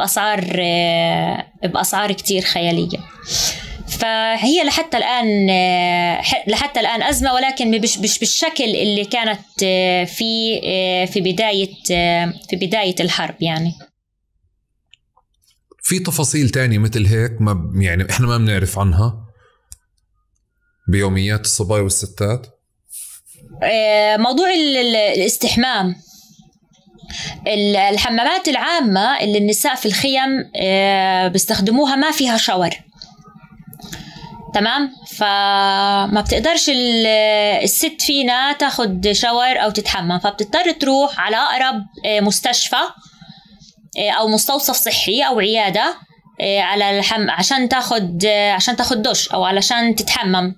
بأسعار كتير خيالية. فهي لحتى الآن أزمة، ولكن مش بالشكل اللي كانت في بداية الحرب. يعني في تفاصيل تانية مثل هيك يعني إحنا ما بنعرف عنها بيوميات الصبايا والستات؟ موضوع الاستحمام، الحمامات العامة اللي النساء في الخيم بيستخدموها ما فيها شاور، تمام؟ فما بتقدرش الست فينا تاخد شاور أو تتحمم، فبتضطر تروح على أقرب مستشفى أو مستوصف صحي أو عيادة على عشان تاخد دش أو علشان تتحمم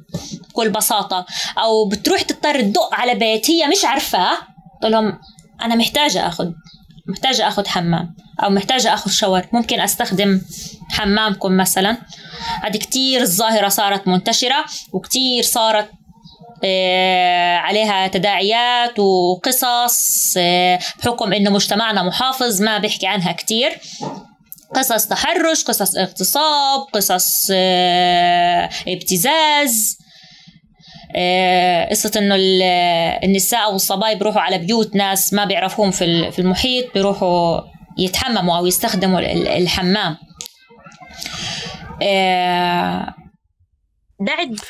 بكل بساطة. أو بتروح تضطر تدق على بيت هي مش عارفاه، تقول لهم أنا محتاجة أخذ حمام أو محتاجة أخذ شاور، ممكن أستخدم حمامكم مثلا. هذه كتير الظاهرة صارت منتشرة، وكتير صارت عليها تداعيات وقصص بحكم إنه مجتمعنا محافظ ما بيحكي عنها كتير. قصص تحرش، قصص اغتصاب، قصص ابتزاز، قصة إنه النساء والصبايا بيروحوا على بيوت ناس ما بيعرفوهم في المحيط، بيروحوا يتحمموا أو يستخدموا الحمام.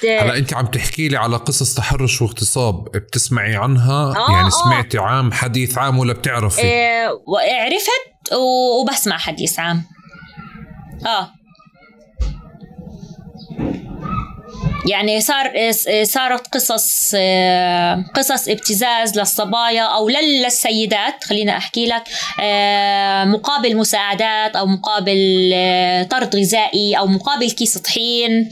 هلا انت عم تحكي لي على قصص تحرش واغتصاب، بتسمعي عنها؟ يعني سمعتي حديث عام ولا بتعرفي؟ عرفت وبسمع حديث عام. يعني صارت قصص ابتزاز للصبايا أو للسيدات، خلينا أحكي لك، مقابل مساعدات أو مقابل طرد غذائي أو مقابل كيس طحين.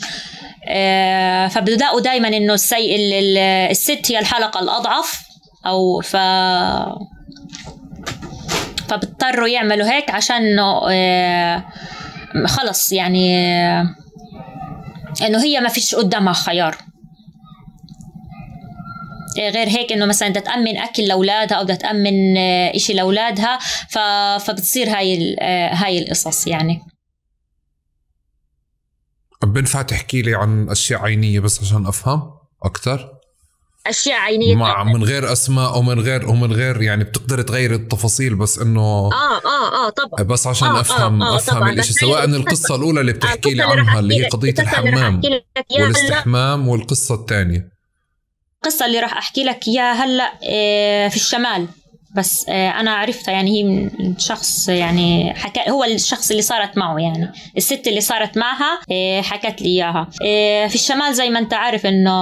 فبدأوا دايما إنه الست هي الحلقة الأضعف، أو فبضطروا يعملوا هيك عشان إنه خلص، يعني إنه هي ما فيش قدامها خيار غير هيك، إنه مثلا بدها تأمن أكل لأولادها أو بدها تأمن إشي لأولادها. فبتصير هاي القصص. يعني بنفع تحكي لي عن أشياء عينية بس عشان أفهم أكتر؟ أشياء عينية من غير أسماء ومن غير يعني بتقدر تغير التفاصيل، بس إنه طبعا، بس عشان أفهم الإشي، سواء القصة الأولى اللي بتحكي لي عنها اللي هي قضية الحمام والاستحمام، والقصة الثانية القصة اللي راح أحكي لك إياها هلأ في الشمال. بس أنا عرفتها، يعني هي من شخص، يعني هو الشخص اللي صارت معه، يعني الست اللي صارت معها حكت لي إياها. في الشمال زي ما أنت عارف إنه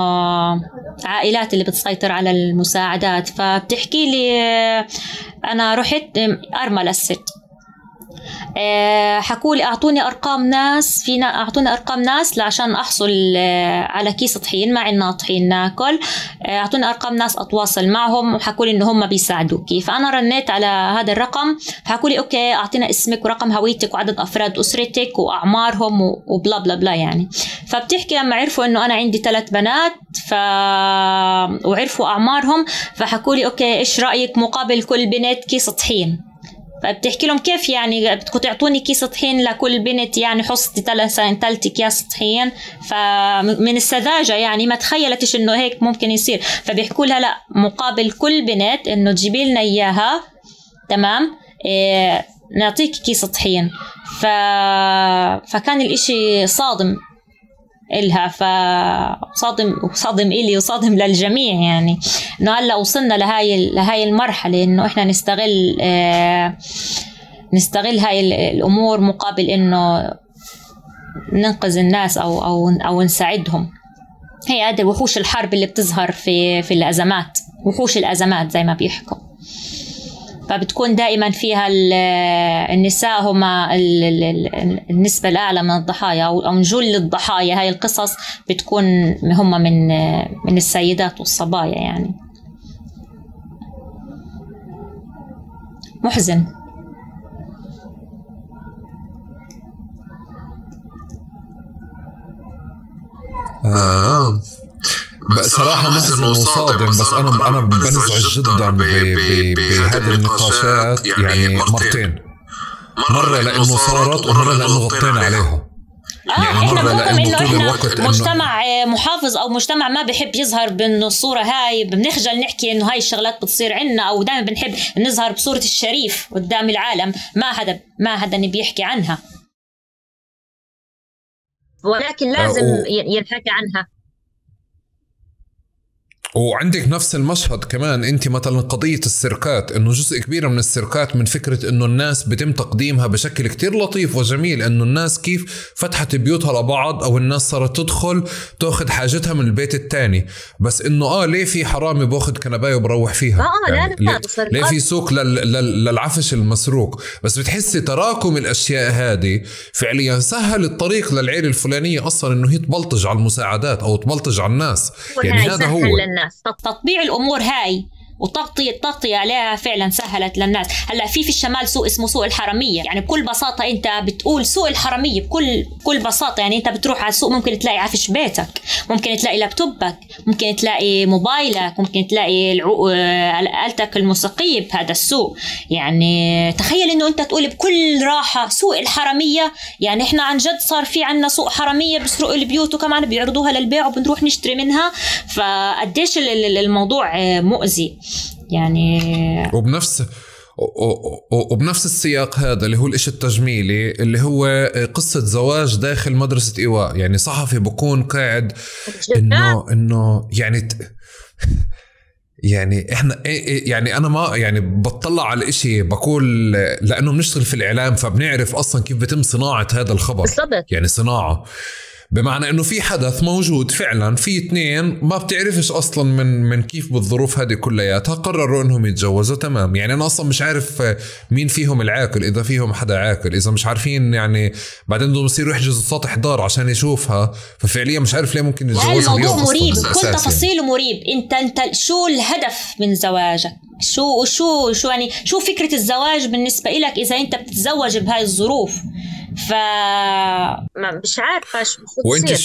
عائلات اللي بتسيطر على المساعدات. فبتحكي لي أنا رحت أرملة الست، حكوا لي اعطوني ارقام ناس، اعطوني ارقام ناس عشان احصل على كيس طحين، ما عندنا طحين ناكل. اعطوني ارقام ناس اتواصل معهم، وحكوا لي انه هم بيساعدوكي. فانا رنيت على هذا الرقم، فحكوا لي اوكي اعطينا اسمك ورقم هويتك وعدد افراد اسرتك واعمارهم وبلا بلا بلا يعني. فبتحكي لما عرفوا انه انا عندي 3 بنات وعرفوا اعمارهم، فحكوا لي اوكي ايش رايك مقابل كل بنت كيس طحين. فبتحكي لهم كيف يعني بدكم تعطوني كيس طحين لكل بنت؟ يعني حصتي 3 اكياس طحين. فمن السذاجه يعني ما تخيلتش انه هيك ممكن يصير. فبيحكوا لها لا، مقابل كل بنت انه تجيبي لنا اياها تمام، نعطيك كيس طحين. فكان الاشي صادم إلها، صادم إلي وصادم للجميع يعني، إنه هلا وصلنا لهاي المرحلة إنه إحنا نستغل هاي الأمور مقابل إنه ننقذ الناس أو نساعدهم. هي هذه وحوش الحرب اللي بتظهر في الأزمات، وحوش الأزمات زي ما بيحكوا. فبتكون دائما فيها النساء هما النسبة الأعلى من الضحايا أو نجول الضحايا. هاي القصص بتكون هما من السيدات والصبايا يعني. محزن. صراحة محزن وصادم، بس أنا بنزعج جدا بهذه النقاشات يعني مرتين. مرة لأنه صارت، ومرة لأنه غطينا عليها. يعني مرة لأنه طول الوقت مجتمع محافظ أو مجتمع ما بحب يظهر بالصورة هاي، بنخجل نحكي إنه هاي الشغلات بتصير عنا، أو دائما بنحب نظهر بصورة الشريف قدام العالم. ما حدا بيحكي عنها، ولكن لازم ينحكى عنها. وعندك نفس المشهد كمان انت مثلا قضية السيركات، انه جزء كبير من السيركات من فكرة انه الناس بتم تقديمها بشكل كتير لطيف وجميل، انه الناس كيف فتحت بيوتها لبعض، او الناس صارت تدخل تاخذ حاجتها من البيت التاني، بس انه ليه في حرامي باخذ كنباية وبروح فيها؟ يعني ليه في سوق للعفش المسروق؟ بس بتحسي تراكم الاشياء هذه فعليا سهل الطريق للعيلة الفلانية اصلا انه هي تبلطج على المساعدات او تبلطج على الناس. يعني هذا هو تطبيع الأمور هاي التغطية عليها فعلا سهلت للناس. هلا في الشمال سوق اسمه سوق الحرمية، يعني بكل بساطة انت بتقول سوق الحرمية بكل بساطة. يعني انت بتروح على السوق ممكن تلاقي عفش بيتك، ممكن تلاقي لابتوبك، ممكن تلاقي موبايلك، ممكن تلاقي آلتك الموسيقية بهذا السوق. يعني تخيل انه انت تقول بكل راحة سوق الحرمية. يعني احنا عن جد صار في عنا سوق حرمية بسرقوا البيوت وكمان بيعرضوها للبيع وبنروح نشتري منها. فقديش الموضوع مؤذي يعني. وبنفس السياق هذا اللي هو الاشي التجميلي، اللي هو قصة زواج داخل مدرسة إيواء. يعني صحفي بكون قاعد انه يعني احنا يعني انا ما يعني بطلع على الاشي بقول، لانه بنشتغل في الاعلام فبنعرف اصلا كيف بتم صناعة هذا الخبر بالضبط. يعني صناعة بمعنى انه في حدث موجود فعلا، في 2 ما بتعرفش اصلا من كيف بالظروف هذه كلياتها قرروا انهم يتجوزوا. تمام، يعني انا اصلا مش عارف مين فيهم العاقل، اذا فيهم حدا عاقل، اذا مش عارفين يعني بعدين بدهم يصيروا يحجزوا سطح دار عشان يشوفها. ففعليا مش عارف ليه ممكن يتجوزوا. الموضوع مريب، كل تفاصيله مريب. انت شو الهدف من زواجك؟ شو يعني شو فكرة الزواج بالنسبة لك إذا انت بتتزوج بهاي الظروف؟ مش عارفة شو وانت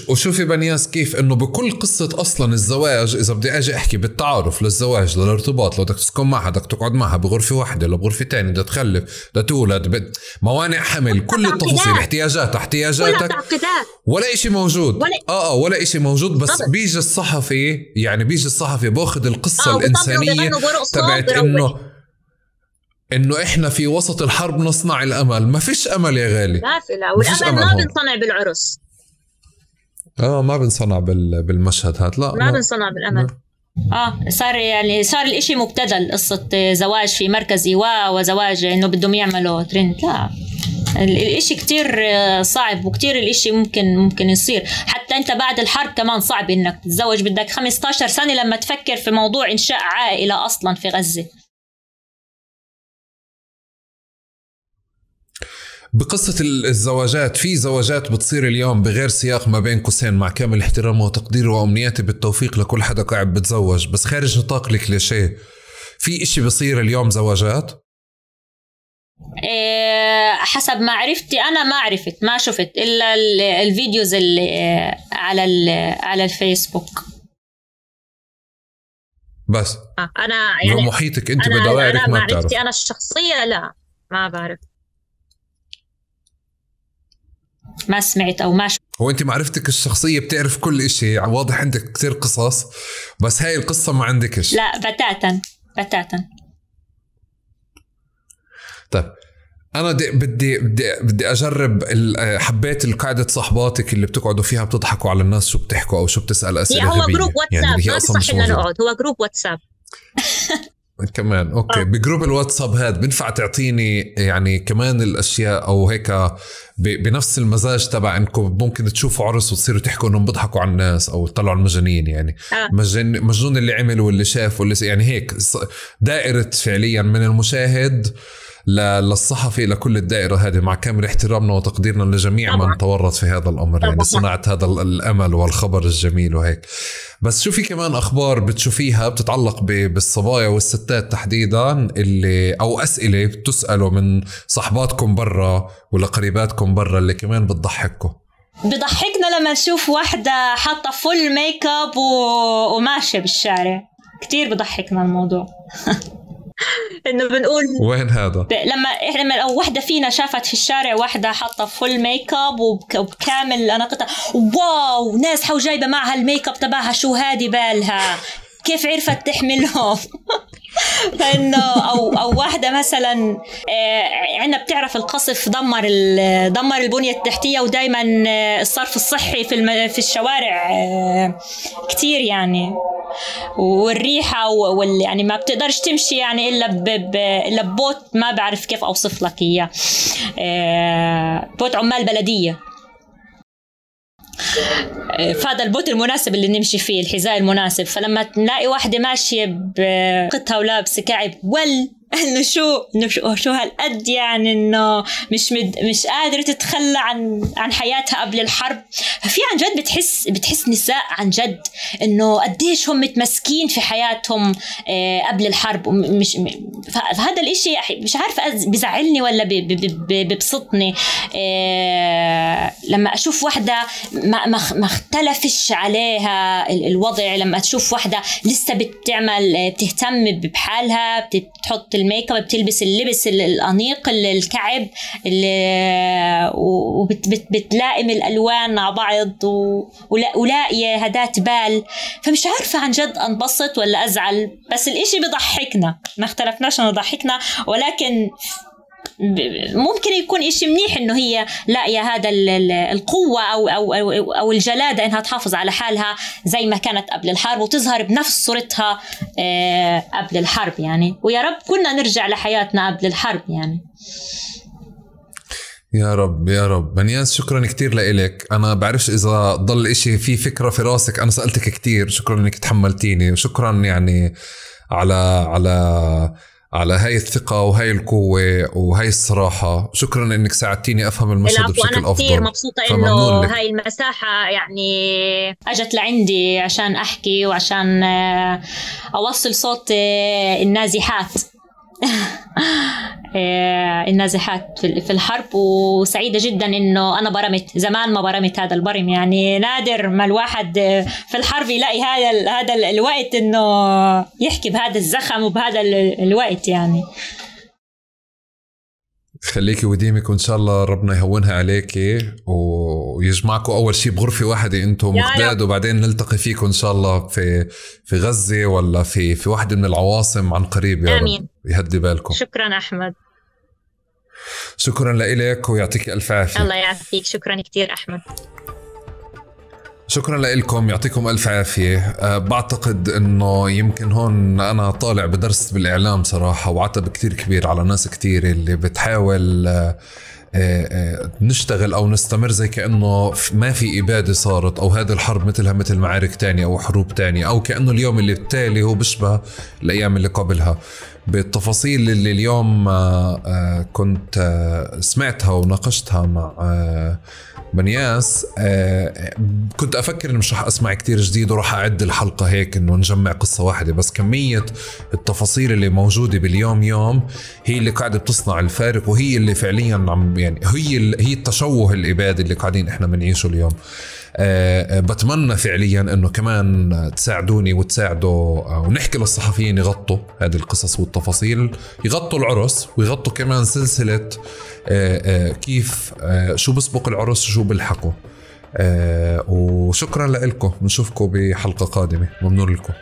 وشوفي بنياس كيف انه بكل قصة اصلا الزواج، اذا بدي اجي احكي بالتعارف للزواج للارتباط، لو بدك تسكن معها، بدك تقعد معها بغرفة واحدة لو بغرفة تانية، بدها تخلف، بدها تولد، موانع حمل، كل التفاصيل، احتياجاتك ولا اشي موجود. ولا اشي موجود. بس بيجي الصحفي باخذ القصة الانسانية تبعت انه احنا في وسط الحرب نصنع الامل. ما فيش امل يا غالي، والامل ما بنصنع بالعرس. ما بنصنع بالمشهد هاد. لا ما بنصنع بالامل. صار الاشي مبتذل. قصة زواج في مركز إيواء وزواج انه بدهم يعملوا ترند، لا الاشي كتير صعب، وكتير الاشي ممكن يصير. حتى انت بعد الحرب كمان صعب انك تتزوج، بدك 15 سنة لما تفكر في موضوع انشاء عائلة اصلا في غزة. بقصة الزواجات، في زواجات بتصير اليوم بغير سياق، ما بين قوسين مع كامل احترامي وتقديري وأمنياتي بالتوفيق لكل حدا قاعد بتزوج، بس خارج نطاق الكليشيه، في إشي بصير اليوم زواجات؟ حسب معرفتي أنا ما عرفت، ما شفت إلا الفيديوز اللي على الفيسبوك بس. أنا يعني محيطك أنت بدوائرك ما بتعرف؟ أنا الشخصية لا ما بعرف، ما سمعت أو ما شفت. هو أنت معرفتك الشخصية بتعرف كل إشي، واضح عندك كتير قصص، بس هاي القصة ما عندكش. لا بتاتا. طيب أنا بدي أجرب. حبيت القاعدة صحباتك اللي بتقعدوا فيها بتضحكوا على الناس شو بتحكوا أو شو بتسأل أسئلة غبية. هو جروب واتساب يعني ما بصح إننا نقعد، هو جروب واتساب كمان. أوكي. بجروب الواتساب هذا بنفع تعطيني يعني كمان الأشياء أو هيك بنفس المزاج تبع إنكم ممكن تشوفوا عرس وتصيروا تحكوا إنهم بيضحكوا على الناس أو طلعوا المجانين يعني مجنون اللي عمل واللي شاف واللي يعني هيك دائرة فعليا من المشاهد للصحفي لكل الدائرة هذه، مع كامل احترامنا وتقديرنا لجميع من تورط في هذا الأمر يعني صناعة هذا الأمل والخبر الجميل وهيك. بس شو في كمان أخبار بتشوفيها بتتعلق بالصبايا والستات تحديدا اللي أو أسئلة بتسألوا من صحباتكم برا ولا قريباتكم برا اللي كمان بتضحككم؟ بضحكنا لما نشوف واحدة حاطة فول ميك اب وماشية بالشارع، كتير بضحكنا الموضوع انه بنقول وين هذا؟ لما لو وحده فينا شافت في الشارع واحده حاطه فول ميك اب وبكامل اناقتها، واو ناس حو جايبه معها الميك اب تبعها، شو هادي بالها، كيف عرفت تحملهم فانه او واحده مثلا عندنا بتعرف القصف دمر البنيه التحتيه، ودائما الصرف الصحي في الشوارع كتير يعني، والريحه يعني ما بتقدرش تمشي يعني الا ببوت، ما بعرف كيف اوصف لك اياه، بوت عمال بلديه، فهذا البوت المناسب اللي نمشي فيه، الحذاء المناسب. فلما نلاقي واحدة ماشية بقطها ولابسة كعب انه شو هالقد يعني انه مش قادرة تتخلى عن حياتها قبل الحرب. في عن جد بتحس نساء عن جد انه قديش هم متمسكين في حياتهم قبل الحرب. فهذا الاشي مش عارفة بزعلني ولا ببسطني لما اشوف واحدة ما اختلفش عليها الوضع، لما تشوف واحدة لسه بتهتم بحالها، بتحط الميك اب، بتلبس اللبس الأنيق الكعب وبتلائم الألوان مع بعض ولاقية هدات بال. فمش عارفة عن جد أنبسط ولا أزعل، بس الإشي بضحكنا، ما اختلفناش انه ضحكنا، ولكن ممكن يكون إشي منيح إنه هي لاقية هذا القوة أو الجلادة إنها تحافظ على حالها زي ما كانت قبل الحرب وتظهر بنفس صورتها قبل الحرب يعني. ويا رب كنا نرجع لحياتنا قبل الحرب يعني. يا رب يا رب. بنياس شكرا كتير لإلك. أنا بعرفش إذا ضل إشي في فكرة في راسك، أنا سألتك كتير، شكرا إنك تحملتيني، وشكرا يعني على هاي الثقة وهاي القوة وهاي الصراحة. شكرا إنك ساعدتيني أفهم المشهد بشكل أفضل. كتير مبسوطة إنه هاي المساحة يعني أجت لعندي عشان أحكي وعشان أوصل صوت النازحات النازحات في الحرب. وسعيدة جدا إنه أنا برمت، زمان ما برمت هذا البرم يعني، نادر ما الواحد في الحرب يلاقي هذا الوقت إنه يحكي بهذا الزخم وبهذا الوقت يعني. خليكي وديمك وإن شاء الله ربنا يهونها عليكي ويجمعكم أول شيء بغرفة واحدة أنتم مخداد، وبعدين نلتقي فيكم إن شاء الله في غزة ولا في واحدة من العواصم عن قريب يا آمين. رب يهدي بالكم. شكرا أحمد. شكرا لإلك ويعطيك ألف عافية. الله يعافيك. شكرا كتير أحمد. شكرا لكم، يعطيكم ألف عافية. بعتقد أنه يمكن هون أنا طالع بدرس بالإعلام صراحة، وعتب كتير كبير على ناس كتير اللي بتحاول نشتغل أو نستمر زي كأنه ما في إبادة صارت، أو هذه الحرب مثل معارك تانية أو حروب تانية، أو كأنه اليوم اللي التالي هو بيشبه الأيام اللي قبلها. بالتفاصيل اللي اليوم كنت سمعتها وناقشتها مع بنياس. كنت أفكر إنه مش رح أسمع كتير جديد ورح أعد الحلقة هيك إنه نجمع قصة واحدة، بس كمية التفاصيل اللي موجودة باليوم يوم هي اللي قاعدة بتصنع الفارق، وهي اللي فعليا عم يعني هي التشوه الإبادي اللي قاعدين إحنا بنعيشه اليوم. بتمنى فعليا انه كمان تساعدوني وتساعدوا ونحكي للصحفيين يغطوا هذه القصص والتفاصيل، يغطوا العرس ويغطوا كمان سلسلة كيف شو بسبق العرس وشو بلحقوا. وشكرا لكم، بنشوفكم بحلقة قادمة. ممنون لكم.